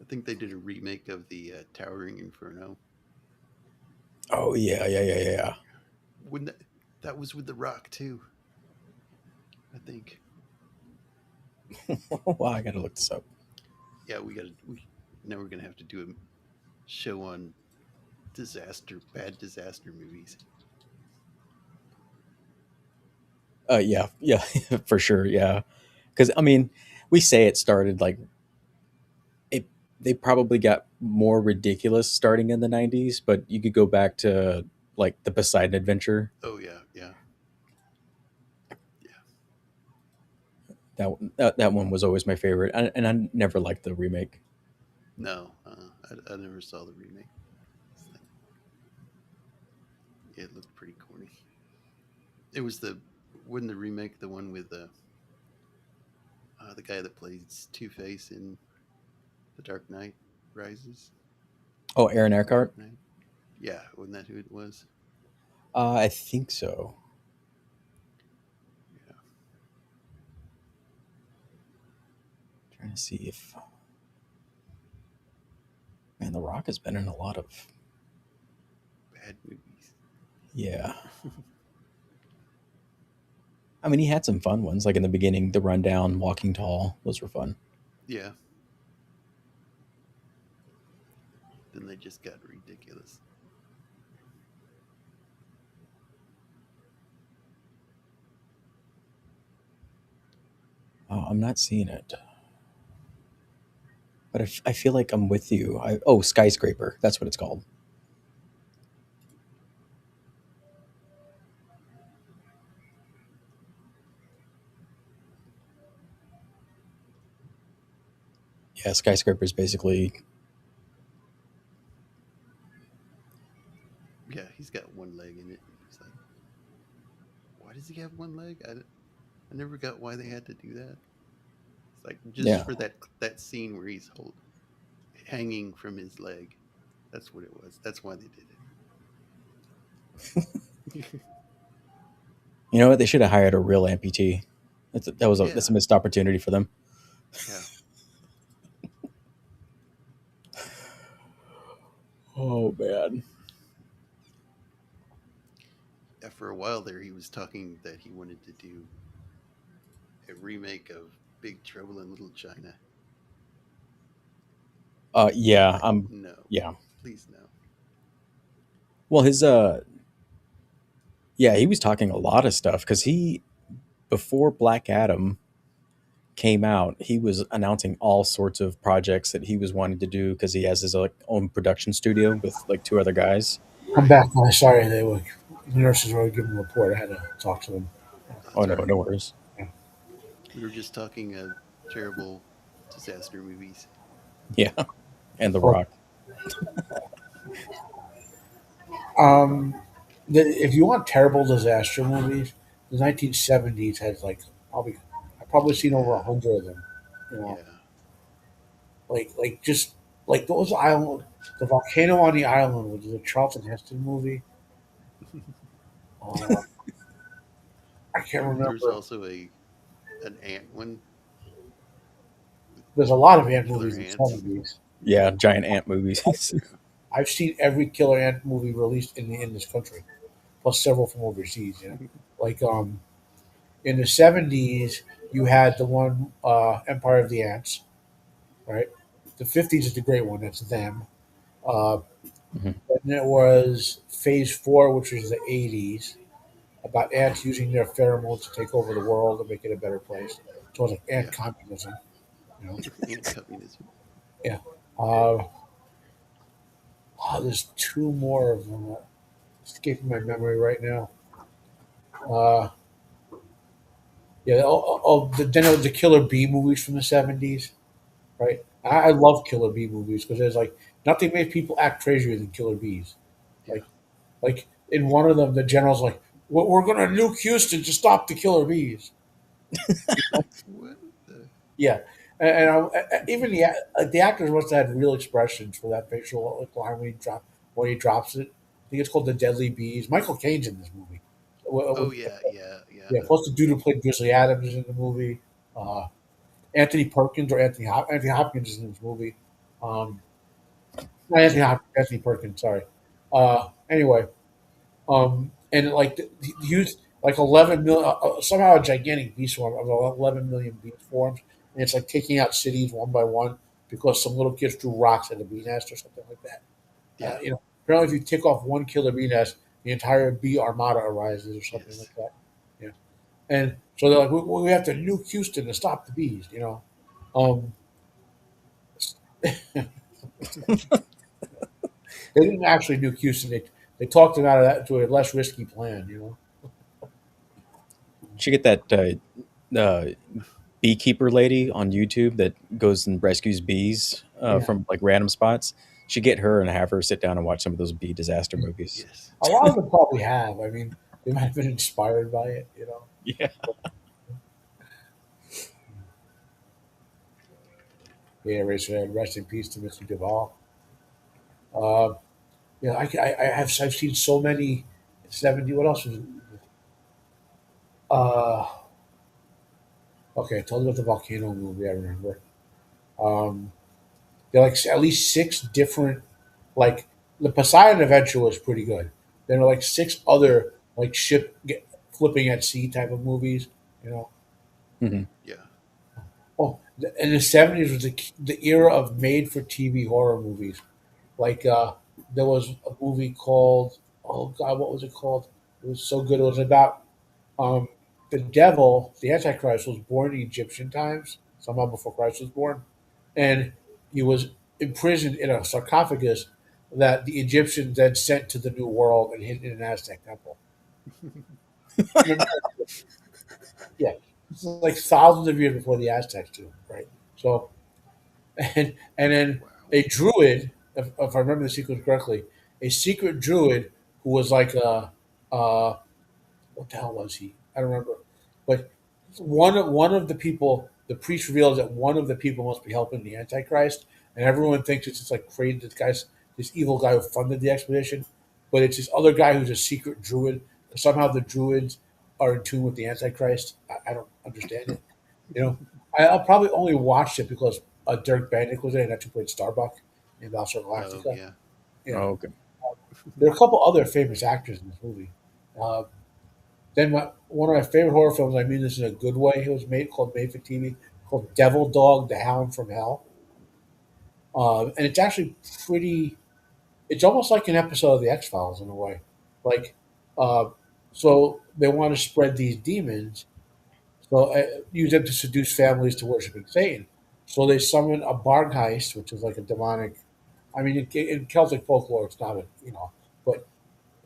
I think they did a remake of the Towering Inferno. Oh yeah, yeah, yeah, yeah. Wouldn't that was with The Rock too? I think. Wow, I gotta look this up. Yeah, we now we're gonna have to do a show on bad disaster movies. Yeah, yeah, for sure. Yeah, because I mean, we say it started like it. They probably got more ridiculous starting in the '90s, but you could go back to like the Poseidon Adventure. Oh yeah, yeah, yeah. That one was always my favorite, and I never liked the remake. No, I never saw the remake. It's like, it looked pretty corny. It was the wouldn't the remake the one with the guy that plays Two Face in The Dark Knight Rises? Oh, Aaron Eckhart. Dark Knight. Yeah, wasn't that who it was? I think so. Yeah, Trying to see if man, The Rock has been in a lot of bad movies. yeah. I mean, he had some fun ones, like in the beginning, The Rundown, Walking Tall. Those were fun. Yeah, and they just got ridiculous. Oh, I'm not seeing it, but I feel like I'm with you. Oh, Skyscraper. That's what it's called. Yeah, Skyscraper is basically. Yeah, he's got one leg in it. It's like, why does he have one leg? I never got why they had to do that. It's like just Yeah. for that scene where he's hanging from his leg. That's what it was. That's why they did it. You know what? They should have hired a real amputee. That's Yeah, a missed opportunity for them. yeah. Oh man. For a while there, he was talking that he wanted to do a remake of Big Trouble in Little China. Yeah. Like, no, Yeah. please no. Well, his yeah, he was talking a lot of stuff because he before Black Adam came out, he was announcing all sorts of projects that he was wanting to do because he has his like own production studio with like two other guys. I'm Right. back. Oh, sorry, the nurses were giving a report. I had to talk to them. Oh That's all no, right. no worries. Yeah. We were just talking terrible disaster movies. Yeah, and The Oh, Rock. um, if you want terrible disaster movies, the 1970s has like probably I've probably seen over Yeah, 100 of them. You know, yeah, just like those island, the volcano on the island, which is a Charlton Heston movie. Uh, I can't there was remember. also a an ant one with There's a lot of ant killer movies in the ants. 70s. Yeah, giant ant movies. Yeah, I've seen every killer ant movie released in this country, plus several from overseas. You know, like in the 70s, you had the one Empire of the Ants, right? The 50s is the great one. That's them. Uh, Mhm. and then it was Phase 4, which was the 80s, about ants using their pheromones to take over the world and make it a better place. So it was like ant yeah. communism, you know? Ant communism. Yeah. Uh, there's two more of them escaping my memory right now. Uh, yeah. Then there was the Killer Bee movies from the 70s, right? I love Killer Bee movies because there's like nothing makes people act crazier than killer bees. Yeah. Like in one of them, the general's like, "We're going to nuke Houston to stop the killer bees." What the? Yeah, even the actors must have had real expressions for that facial like, line when he drops it. I think it's called the Deadly Bees. Michael Caine's in this movie. Oh yeah, yeah, yeah. Yeah, plus the dude who played Grizzly Adams is in the movie. Uh, Anthony Perkins or Anthony Hopkins is in this movie. Um, not Anthony Perkins. Sorry. Anyway, and like the use like 11 million somehow a gigantic beast swarm of 11 million beast forms, and it's like taking out cities one by one because some little kids threw rocks at a bee nest or something like that. Yeah. Apparently, if you take off one killer bee nest, the entire bee armada arises or something Yes. like that. Yeah, and so they're like, we have to nuke Houston to stop the bees. Um, they didn't actually nuke Houston. They talked them out of that to a less risky plan. Should get that uh, beekeeper lady on YouTube that goes and rescues bees Yeah. from like random spots. Should get her and have her sit down and watch some of those bee disaster movies. Yes. A lot of them probably have. I mean, they might have been inspired by it. Yeah. Yeah, rest in peace to Mr. Duvall. Uh, yeah, I've seen so many 70. What else was it? Uh, okay, I told you about the volcano movie. I remember. Um, there are like at least six different, like the Poseidon Adventure was pretty good. There are like six other like flipping at sea type of movies. You know. Hmm. Yeah. Oh, in the 70s was the era of made for TV horror movies. Like there was a movie called, oh God, what was it called? It was so good. It was about um, the devil, the Antichrist, was born in Egyptian times, somehow before Christ was born, and he was imprisoned in a sarcophagus that the Egyptians then sent to the New World and hid in an Aztec temple. Yeah, it's like thousands of years before the Aztecs do, right? So, and then Wow. a druid, if I remember the sequence correctly, a secret druid who was like a what the hell was he? I don't remember. But one of the people, the priest reveals that one of the people must be helping the Antichrist, and everyone thinks it's just like crazy. This evil guy who funded the expedition, but it's this other guy who's a secret druid. Somehow the druids are in tune with the Antichrist. I don't understand it. You know, I'll probably only watch it because Dirk Benedict was in it, and actually played Starbuck in Battlestar Oh Galactica. yeah. Yeah, Oh, okay. there are a couple other famous actors in this movie. Uh, then one of my favorite horror films, I mean this in a good way, it was made for TV, called Devil Dog, The Hound from Hell. And it's actually pretty, it's almost like an episode of The X Files in a way. Like, uh, so they want to spread these demons, so use them to seduce families to worshiping Satan. So they summon a Bargheist, which is like a demonic, I mean, in Celtic folklore, it's not a, but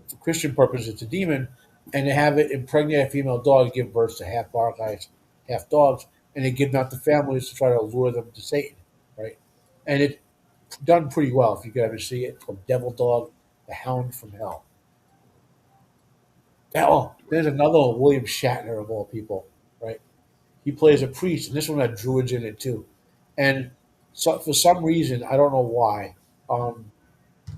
for Christian purposes, it's a demon, and they have it impregnate a female dog, give birth to half barkeyes, half dogs, and they give them out to families to try to lure them to Satan, right? And it's done pretty well if you could ever see it. From Devil Dog, The Hound from Hell. Oh, there's Wow. another one, William Shatner of all people, right? He plays a priest, and this one had druids in it too. And so for some reason, I don't know why, um,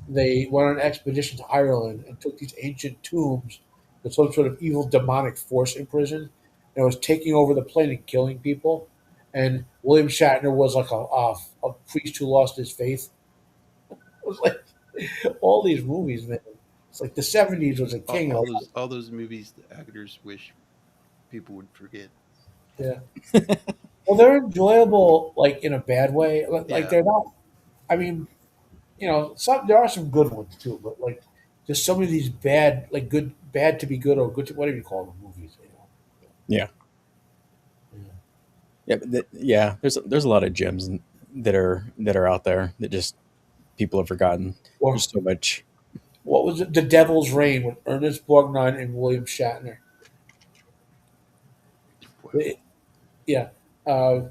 they went on an expedition to Ireland and took these ancient tombs with some sort of evil demonic force in prison and was taking over the planet and killing people. And William Shatner was like a priest who lost his faith. It was like all these movies, man. It's like the '70s was a All, king. all Like, those all those movies the actors wish people would forget. yeah. Well, they're enjoyable, like in a bad way. Like Yeah. they're not. I mean, some there are some good ones too, but like there's some of these bad, like good, bad to be good or good to whatever you call them movies. Yeah. Yeah. Yeah. Yeah. There's a lot of gems that are out there that just people have forgotten. Or There's so much. what was it? The Devil's Reign with Ernest Borgnine and William Shatner. Wow. It- yeah, uh,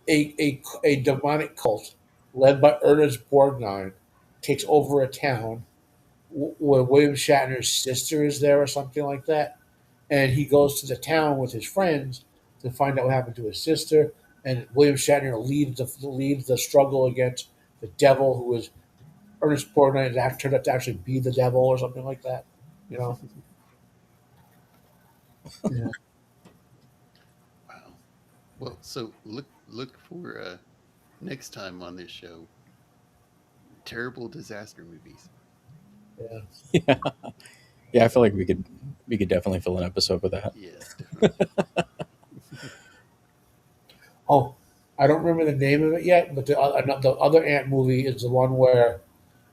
a demonic cult led by Ernest Borgnine takes over a town where William Shatner's sister is there or something like that, and he goes to the town with his friends to find out what happened to his sister. And William Shatner leads the struggle against the devil, who is Ernest Borgnine turned out to actually be the devil or something like that. You know. Yeah. Wow. Well, so look for next time on this show, terrible disaster movies. Yeah. Yeah. Yeah. I feel like we could definitely fill an episode with that. Yes, definitely. Oh, I don't remember the name of it yet, but the other ant movie is the one where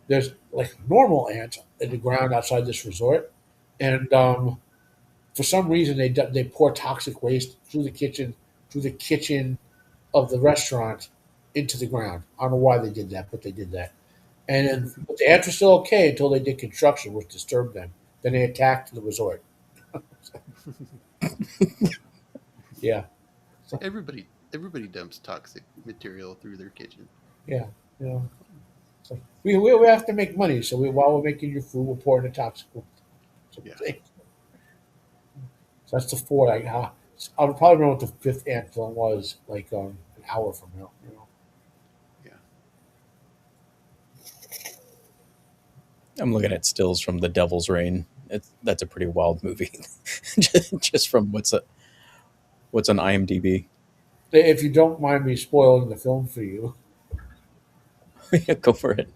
there's like normal ants in the ground outside this resort, and for some reason they pour toxic waste through the kitchen of the restaurant into the ground. I don't know why they did that, but they did that. And then, but the ants were still okay until they did construction, which disturbed them. Then they attacked the resort. Yeah, so, everybody dumps toxic material through their kitchen. yeah, you know. So we have to make money. So while we're making your food, we're pouring the toxic. So Yeah. that's the four. I'll probably remember what the fifth ant film was, like an hour from now. Yeah. I'm looking at stills from The Devil's Reign. That's a pretty wild movie, just from what's on IMDb. If you don't mind me spoiling the film for you, Yeah, go for it.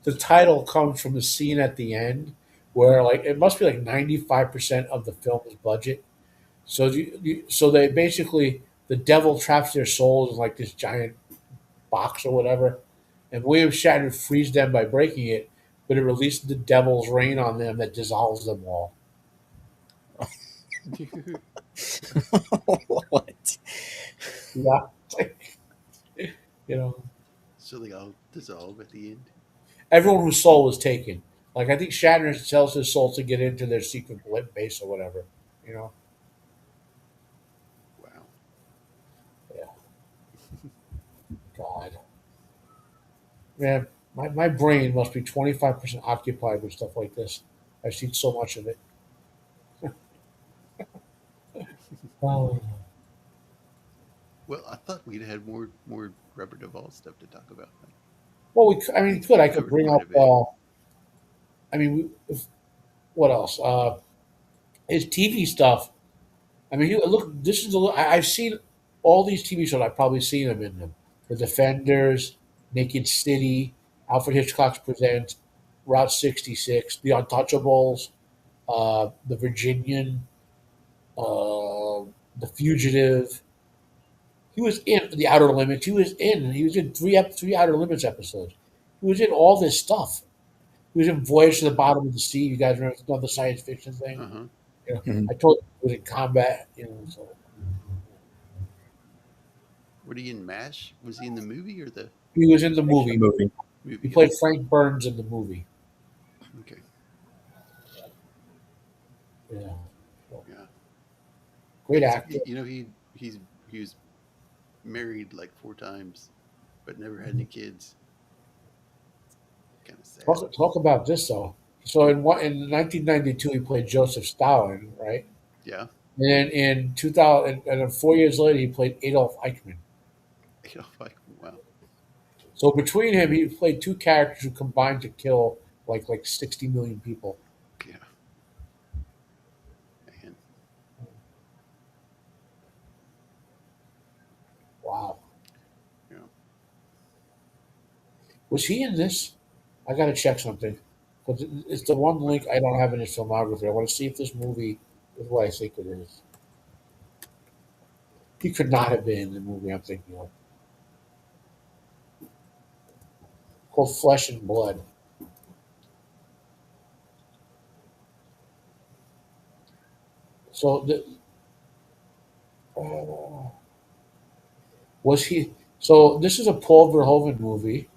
the title comes from the scene at the end where like it must be like 95% of the film's budget. So so they basically the devil traps their souls in like this giant box or whatever, and William Shatner frees them by breaking it, but it releases the devil's rain on them that dissolves them all. What? Yeah, you know, So they all dissolve at the end. everyone whose soul was taken. Like I think Shatner sells his soul to get into their secret base or whatever. You know, Wow. yeah. God, man, my brain must be 25% occupied with stuff like this. I've seen so much of it. Oh. Well, I thought we'd had more Robert Duvall stuff to talk about. Well, I mean, We good. we I could covered bring quite up. a bit. I mean, what else? His TV stuff. I mean, look. This is I've seen all these TV shows. I've probably seen them in them. The Defenders, Naked City, Alfred Hitchcock's Presents, Route 66, The Untouchables, The Virginian, The Fugitive. He was in The Outer Limits. He was in three Outer Limits episodes. He was in all this stuff. He was in Voyage to the Bottom of the Sea. You guys remember the science fiction thing? Uh huh. You know, Mhm. I told you he was in combat. You know, so What are you in MASH? Was he in the movie or the he was in the The movie. movie. He movie? played Okay. Frank Burns in the movie. Okay. Yeah, so, Yeah. great actor. He was married like 4 times, but never had any kids. Kind of sad. Talk about this though. So in 1992 he played Joseph Stalin, right? Yeah. And then in 2000 and then 4 years later he played Adolf Eichmann. Wow. So between him he played two characters who combined to kill like 60 million people. Yeah. Man. Wow. Yeah. Was he in this? I got to check something. Because it's the one link I don't have in his filmography. I want to see if this movie is what I think it is. He could not have been in the movie I'm thinking of. Called Flesh and Blood. So uh, was he? So this is a Paul Verhoeven movie.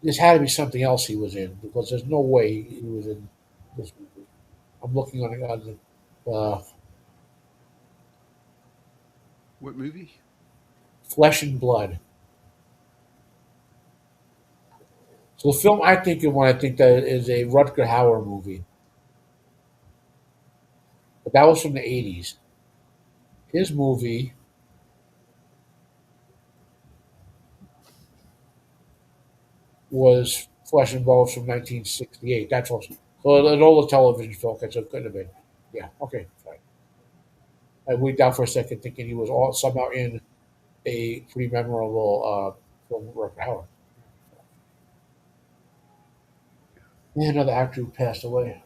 This had to be something else he was in because there's no way he was in this movie. I'm looking on the What movie? Flesh and Blood. So the film I think of when I think that is a Rutger Hauer movie, but that was from the '80s. His movie was Flesh and Bones from 1968. That's also so an older television film. Okay, so it couldn't have been. Yeah. Okay. Fine. I went down for a second thinking he was all somehow in a pretty memorable film with Rutger Hauer. Yeah, another actor who passed away,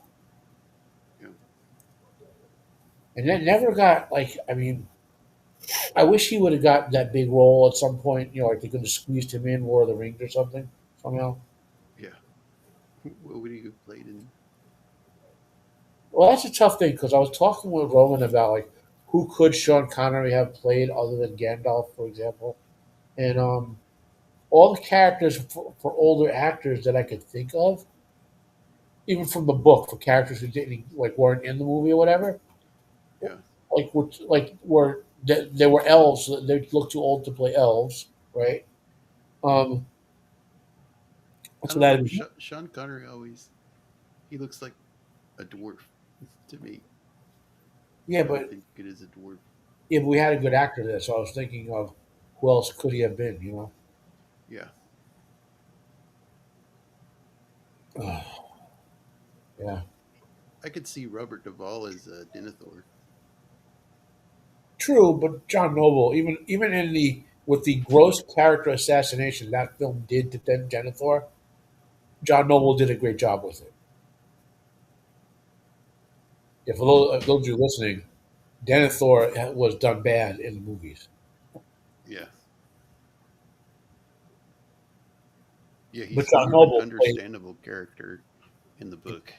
Yeah. and then never got like. I mean, I wish he would have got that big role at some point. You know, like they could have squeezed him in Lord of the Rings or something somehow. Yeah. What would he have played in? Well, that's a tough thing because I was talking with Roman about like who could Sean Connery have played other than Gandalf, for example, and all the characters for older actors that I could think of, even from the book, for characters who didn't like weren't in the movie or whatever, Yeah. were they were elves. So they looked too old to play elves, right? Um, I so don't know. that Sean Connery always he looks like a dwarf to me. yeah, I don't but think it is a dwarf. if we had a good actor there, so I was thinking of who else could he have been? You know, Yeah. yeah. I could see Robert Duvall as Denethor. True, but John Noble, even in the with the gross character assassination that film did to Denethor, John Noble did a great job with it. If those of you listening, Denethor was done bad in the movies. Yeah. Yeah, But he's John more of an Noble played. understandable character in the book.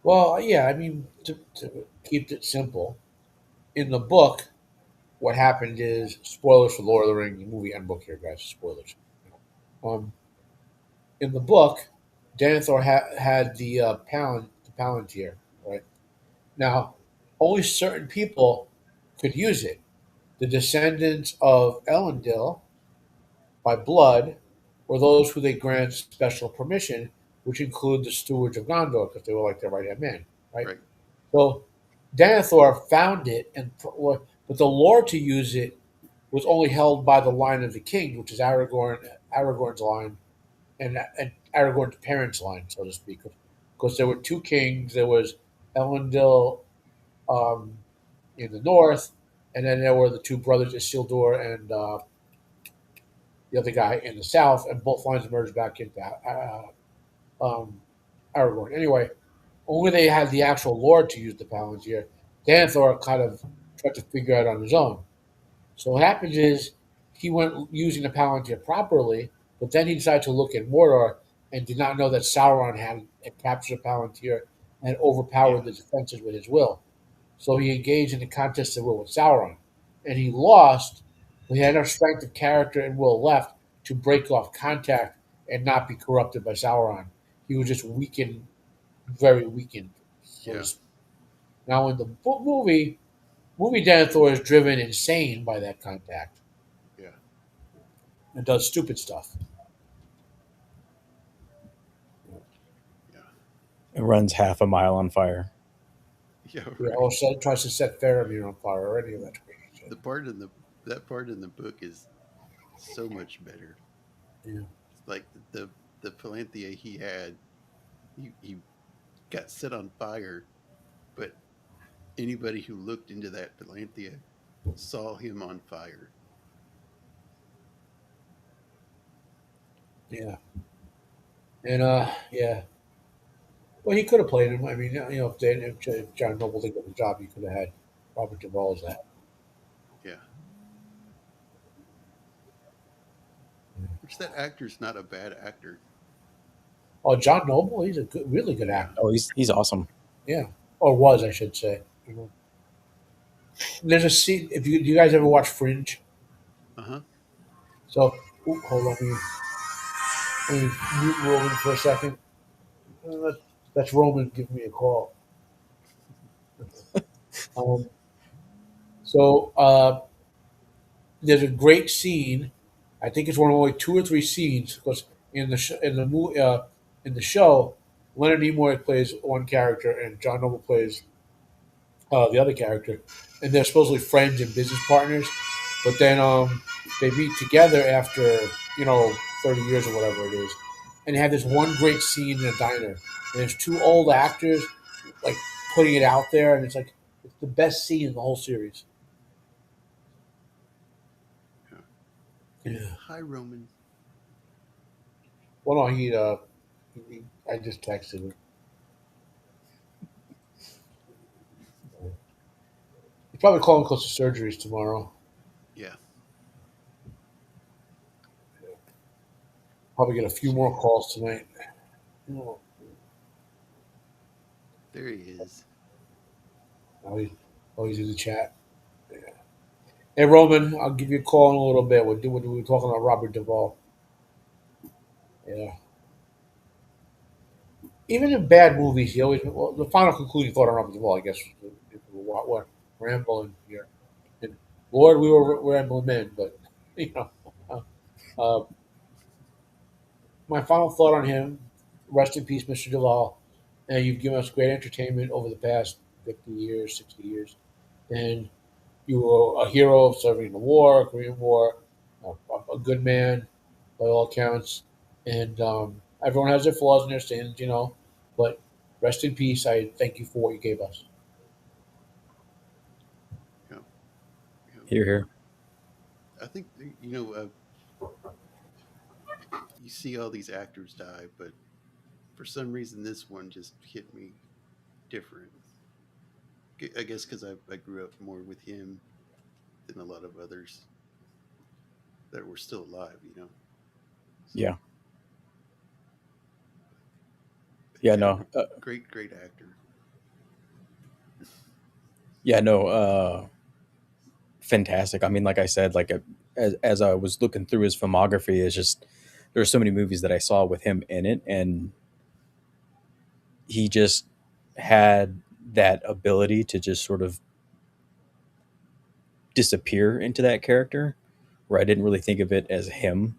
Well, yeah, I mean, to keep it simple, in the book, what happened is spoilers for Lord of the Rings movie and book here, guys. Spoilers. Um, in the book, Denethor had the Palantir, right? Now, only certain people could use it. The descendants of Elendil by blood, or those who they grant special permission, which include the stewards of Gondor, because they were like their right hand man, right? Right. So Denethor found it, but the lore to use it was only held by the line of the king, which is Aragorn's line, and Aragorn's parents' line, so to speak. Because there were two kings. There was Elendil um, in the north, and then there were the two brothers Isildur and the other guy in the south, and both lines merged back into um, Aragorn. Anyway, only they had the actual lord to use the Palantir. Denethor kind of tried to figure out on his own. So what happens is he went using the Palantir properly, but then he decided to look at Mordor and did not know that Sauron had captured the Palantir and overpowered Yeah. the defenses with his will. So he engaged in a contest of will with Sauron, and he lost. But he had enough strength of character and will left to break off contact and not be corrupted by Sauron. He was just weakened, very weakened. So to Yeah. speak. Now in the movie Denethor is driven insane by that contact Yeah. and does stupid stuff. Yeah. It runs half a mile on fire. Yeah. He Right. also tries to set Faramir on fire or any of that crazy shit. The part in the that part in the book is so much better. Yeah. It's like the Palanthea he had, he got set on fire, but anybody who looked into that Palanthea saw him on fire. Yeah. And yeah. Well, he could have played him. I mean, if John Noble didn't get the job, he could have had Robert Duvall as that. Yeah. Which that actor's not a bad actor. Oh, John Noble, he's a really good Yeah. actor. Oh, he's awesome. Yeah, or was, I should say. There's a scene. If you do, you guys ever watch Fringe? Uh huh. So, hold on, let me mute Roman for a second. Uh, that's Roman giving me a call. Um, so there's a great scene. I think it's one of only two or three scenes because in the show, Leonard Nimoy plays one character and John Noble plays the other character, and they're supposedly friends and business partners. But then they meet together after 30 years or whatever it is, and they have this one great scene in a diner. And there's two old actors like putting it out there, and it's the best scene in the whole series. Yeah. Yeah. Hi, Roman. Well, no, I just texted him. He's probably calling close to surgeries tomorrow. Yeah. Probably get a few more calls tonight. Oh, There he is. he, he's in the chat. Yeah. Hey, Roman, I'll give you a call in a little bit. We're talking about Robert Duvall. Yeah. Even in bad movies, he always, well, the final concluding thought on Robert Duvall, I guess, what rambling here. And Lord, we were rambling men, but, you know. Uh, my final thought on him, rest in peace, Mr. Duvall. And you've given us great entertainment over the past 50 years, 60 years. And you were a hero serving in the war, Korean War, a good man by all accounts. And everyone has their flaws and their sins, but rest in peace. I thank you for what you gave us. Yeah. Yeah. Here, here. I think you see all these actors die, but for some reason this one just hit me different. I guess because I grew up more with him than a lot of others that were still alive. Yeah, But yeah, yeah, no, great actor. yeah, no, fantastic. I mean, like I said, as I was looking through his filmography, it's just there are so many movies that I saw with him in it, and he just had that ability to just sort of disappear into that character, where I didn't really think of it as him,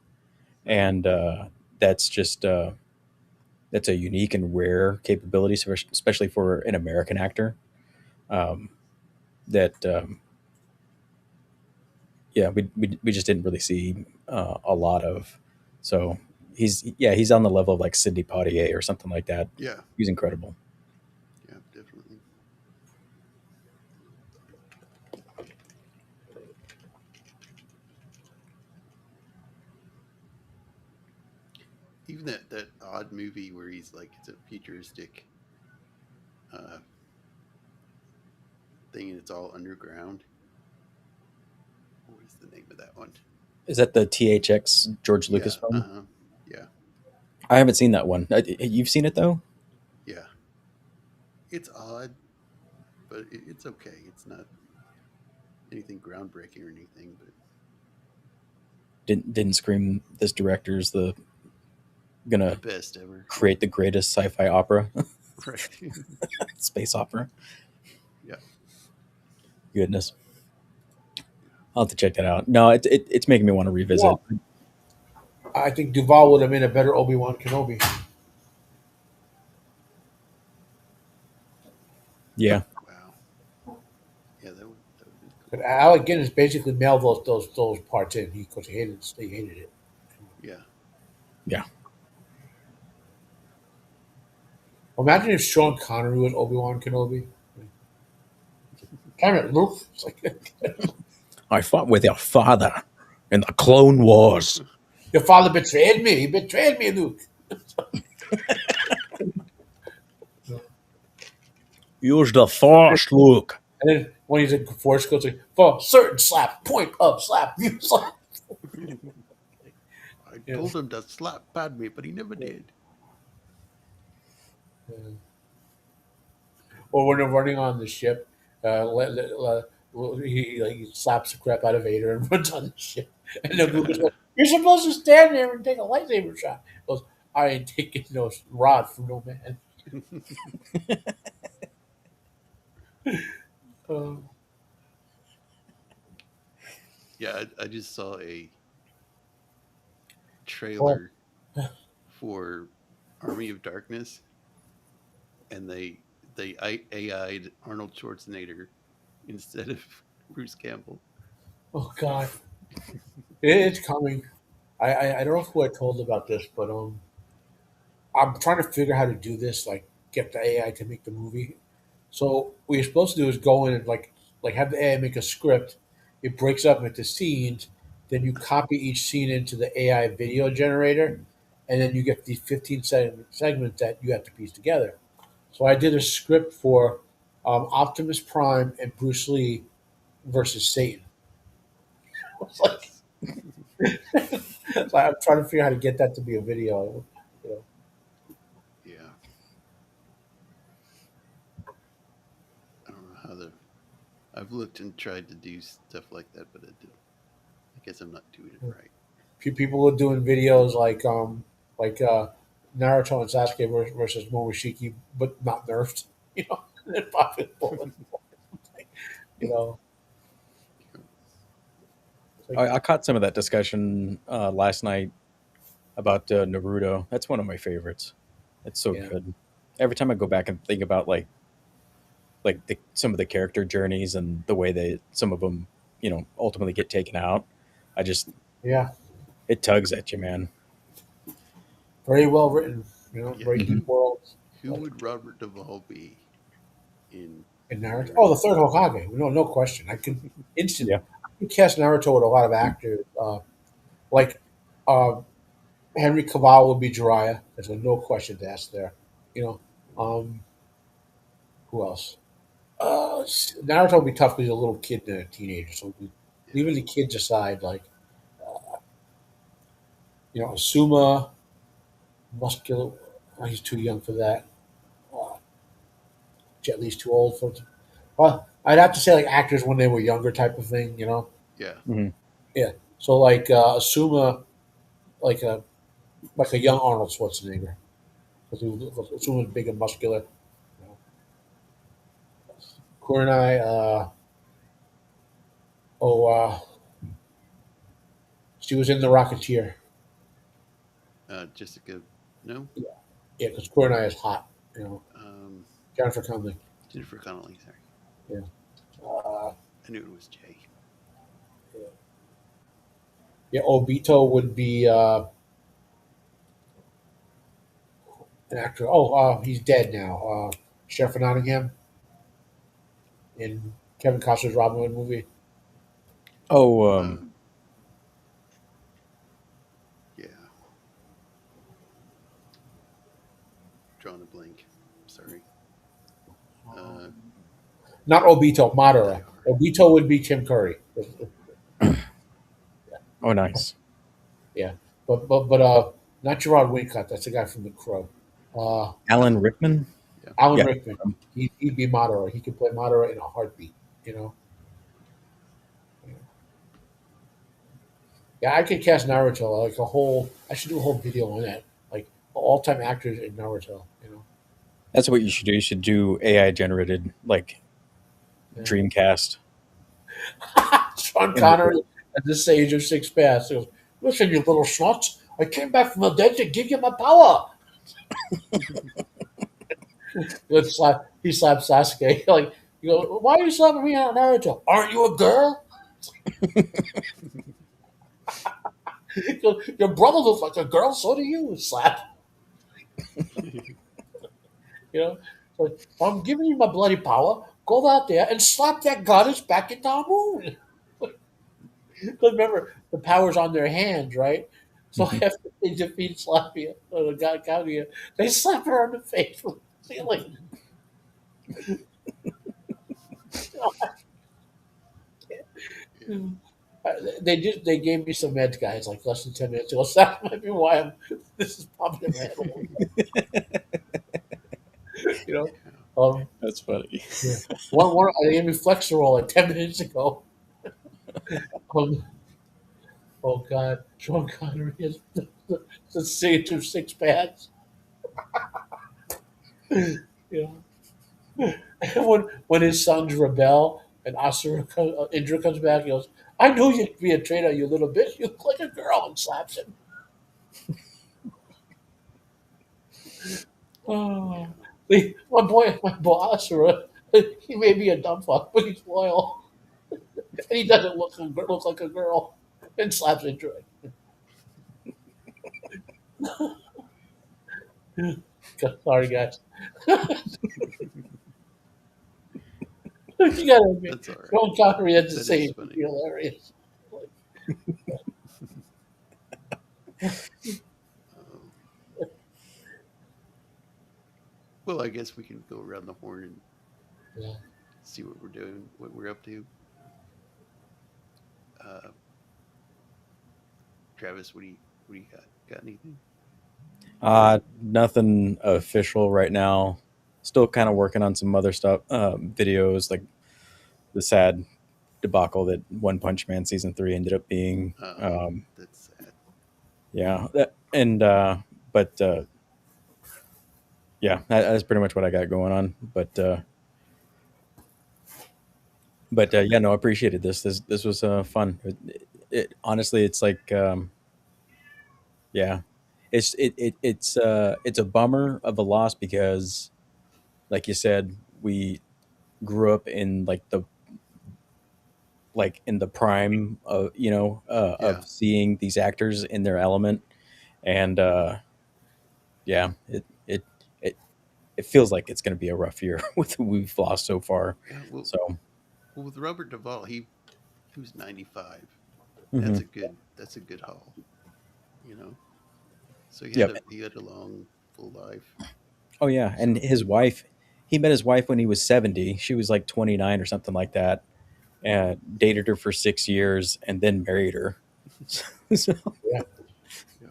Right. and that's just that's a unique and rare capability, especially for an American actor. Um, that Yeah, we just didn't really see a lot of. So he's on the level of like Sidney Poitier or something like that. Yeah. He's incredible. Yeah. Definitely. Even that odd movie where he's like it's a futuristic uh, thing and it's all underground. What is the name of that one? Is that the THX George Lucas Yeah. Uh film? huh. Yeah. I haven't seen that one. You've seen it though. Yeah. It's odd, but it's okay. It's not anything groundbreaking or anything, but Didn't scream this director's the the gonna best ever. create the greatest sci-fi opera, Right. space opera. Yeah. Goodness, I'll have to check that out. No, it's making me want to revisit. Well, I think Duvall would have been a better Obi Wan Kenobi. Yeah, Wow. Yeah, that would have been But cool. Alec Guinness basically mailed those parts in because he hated it. Yeah. yeah. Well, imagine if Sean Connery was Obi Wan Kenobi. Damn it, Luke! It's like I fought with your father in the Clone Wars. your father betrayed me. He betrayed me, Luke. Use the Force, Luke. And then when he's in Force goes like, for certain slap, point up, slap, you slap. I You know, told him to slap Padme, but he never yeah, did. yeah. Or when they're running on the ship, he slaps the crap out of Vader and runs on the ship. And then Luke is like, "You're supposed to stand there and take a lightsaber shot." He goes, "I ain't taking no rod from no man." Uh, Yeah, I just saw a well, trailer for Army of Darkness, and they AI'd Arnold Schwarzenegger instead of Bruce Campbell. oh God, it's coming. I don't know who I told about this, but I'm trying to figure out how to do this, like get the AI to make the movie. So what you're supposed to do is go in and like have the AI make a script. It breaks up into scenes. Then you copy each scene into the AI video generator, and then you get these 15 segments that you have to piece together. So I did a script for Optimus Prime and Bruce Lee versus Satan. It's like, Nice. so I'm trying to figure out how to get that to be a video. You know. Yeah, I don't know how the. I've looked and tried to do stuff like that, but I guess I'm not doing it right. Few people are doing videos like Naruto and Sasuke versus Momoshiki, but not nerfed. You know, and then popping bullets. You know, it's like I caught some of that discussion last night about Naruto. That's one of my favorites. It's so yeah, good. Every time I go back and think about some of the character journeys and the way they some of them ultimately get taken out, I just yeah, it tugs at you, man. very well written. You know, Yeah, very Hmm. deep worlds. who Like would Robert Duvall be in in Naruto, oh, Naruto? the third Hokage. No question. I can instant. Yeah, I can cast Naruto with a lot of actors. Like uh, Henry Cavill would be Jiraiya. There's no question to ask there. You know, who else? Naruto would be tough because he's a little kid and a teenager. So Yeah, leaving the kids aside, like Asuma, muscular. Oh, he's too young for that. Uh, Jet Li's too old for. Well, I'd have to say like actors when they were younger type of thing. Yeah. Hmm. Yeah. So like Asuma, like a young Arnold Schwarzenegger, because Asuma's big and muscular. You know. Kurenai, oh, she was in The Rocketeer. Jessica. No. Yeah, yeah, because Kurenai is hot. You know, Um, Jennifer Connelly. Jennifer Connelly. Sorry, Yeah. Uh, I knew it was Jay. yeah, Obito would be an actor. Oh, he's dead now. Sheriff of Nottingham in Kevin Costner's Robin Hood movie. Oh, Yeah. Drawing a blank. Sorry. Uh, Not Obito, Die Madara. Hard. Obito would be Tim Curry. oh, nice. Yeah, but not Gerard Wincott. That's the guy from The Crow. Alan Alan Rickman. Rickman. Yeah. Alan Yeah. Rickman. He'd be Madara. He could play Madara in a heartbeat. You know. Yeah, I could cast Naruto like a whole. I should do a whole video on that, like all-time actors in Naruto. That's what you should do. You should do AI generated like Yeah. Dreamcast. Sean Connery at this age of six pass. He goes, "Listen, you little schmucks, I came back from the dead to give you my power." He slaps Sasuke like, you go, "Why are you slapping me on Naruto? Aren't you a girl?" He goes, "Your brother looks like a girl, so do you." Slap. You know, so I'm giving you my bloody power. Go out there and slap that goddess back into our moon. Because remember, the power's on their hands, right? So Mhm. after they defeat Slavia, or the god Kaguya, they slap her on the face with the ceiling. Yeah. They gave me some meds, guys, like less than 10 minutes ago. So that might be why this is popping in my head a little bit. You know, Yeah. That's funny. yeah. One they gave me Flexerol like 10 minutes ago. Um, oh God, Sean Connery is the sage of six pads. You know, and when his sons rebel and Indra comes back, he goes, "I knew you'd be a traitor, you little bitch. You look like a girl," and slaps him. Yeah. Oh, my boy Asura, he may be a dumb fuck, but he's loyal, and he doesn't look like a girl, and slaps Indra. Sorry, guys. You gotta admit, That's all right. Sean Connery had to That say is it would funny. be hilarious. Um, well, I guess we can go around the horn and Yeah. see what we're doing, what we're up to. Uh, Travis, what do you got? Got anything? Nothing official right now. Still kind of working on some other stuff, videos like the sad debacle that One Punch Man season 3 ended up being. That's sad. Yeah, and but yeah, that's pretty much what I got going on. But Okay. yeah, no, I appreciated this. This was fun. Honestly, it's like yeah, it's a bummer of a loss because, like you said, we grew up in in the prime of Yeah. of seeing these actors in their element, and yeah, it feels like it's going to be a rough year with who we've lost so far. Yeah. So Well, with Robert Duvall, he was 95. mhm. That's a good haul. You know. So Yep. he had a long, full life. Oh yeah, and So his wife, he met his wife when he was 70. She was like 29 or something like that, and dated her for 6 years and then married her. So, Yeah. yeah.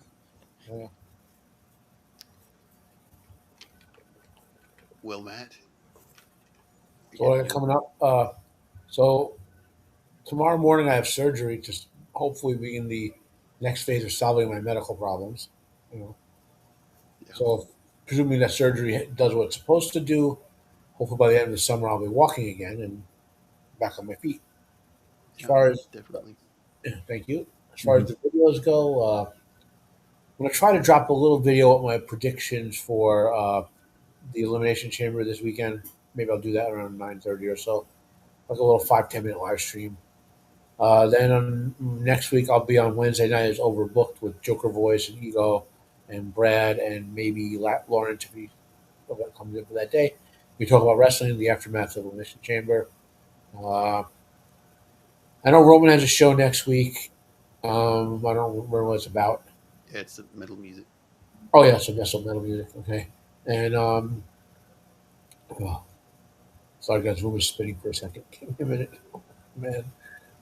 Well, Matt, you So got what I got any? coming up? So tomorrow morning I have surgery to hopefully begin the next phase of solving my medical problems. You know, Yeah, so presuming that surgery does what it's supposed to do, hopefully by the end of the summer I'll be walking again and back on my feet. As yeah, far as definitely. thank you. As far as Hmm. the videos go, I'm gonna try to drop a little video of my predictions for the Elimination Chamber this weekend. Maybe I'll do that around 9:30 or so, like a little 5-10 minute live stream. Then on next week I'll be on Wednesday night is overbooked with Joker Voice and Ego and Brad and maybe Lauren to be comes in for that day. We talk about wrestling, the aftermath of Elimination Chamber. Uh, I know Roman has a show next week. I don't remember what it's about. Yeah, it's the metal music. Oh yeah, so that's some metal music. Okay, and oh, sorry guys, room is spinning for a second. Give me a minute, man.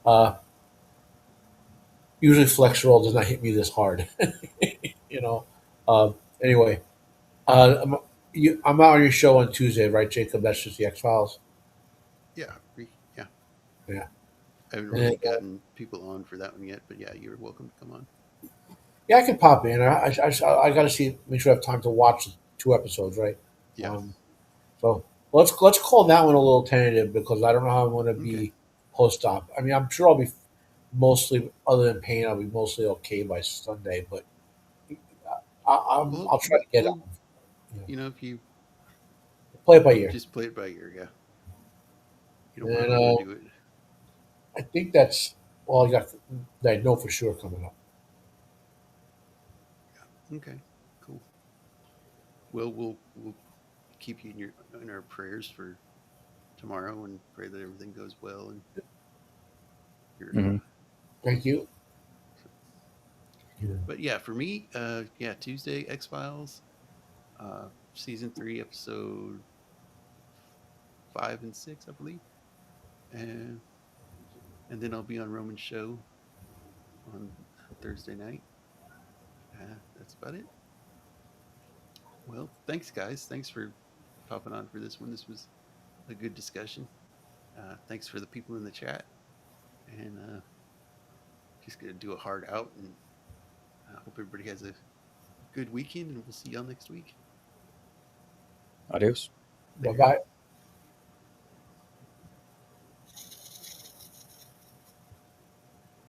Uh, Usually flex roll does not hit me this hard. you know. Anyway, I'm, I'm out on your show on Tuesday, right, Jacob? That's just the X Files. Yeah, yeah. Yeah, I haven't and really gotten people on for that one yet, but yeah, you're welcome to come on. yeah, I can pop in. I got to see, make sure I have time to watch 2 episodes, right? Yeah. Um, so let's call that one a little tentative because I don't know how I'm going to Okay. be post op. I mean, I'm sure I'll be mostly, other than pain, I'll be mostly okay by Sunday, but Well, I'll try to get well, you know, if you play it by ear. just play it by ear, yeah, you don't want to And overdo it. I think that's all I got that I know for sure coming up. Okay, cool. Well, we'll keep you in our prayers for tomorrow and pray that everything goes well and you're. Hmm. Thank you. Yeah. But yeah, for me, yeah, Tuesday X Files, season 3, episode 5 and 6, I believe, and then I'll be on Roman's show on Thursday night. That's about it. Well, thanks, guys. Thanks for popping on for this one. This was a good discussion. Thanks for the people in the chat, and just gonna do a hard out, and I hope everybody has a good weekend, and we'll see y'all next week. Okay. Adios. Bye Later. bye.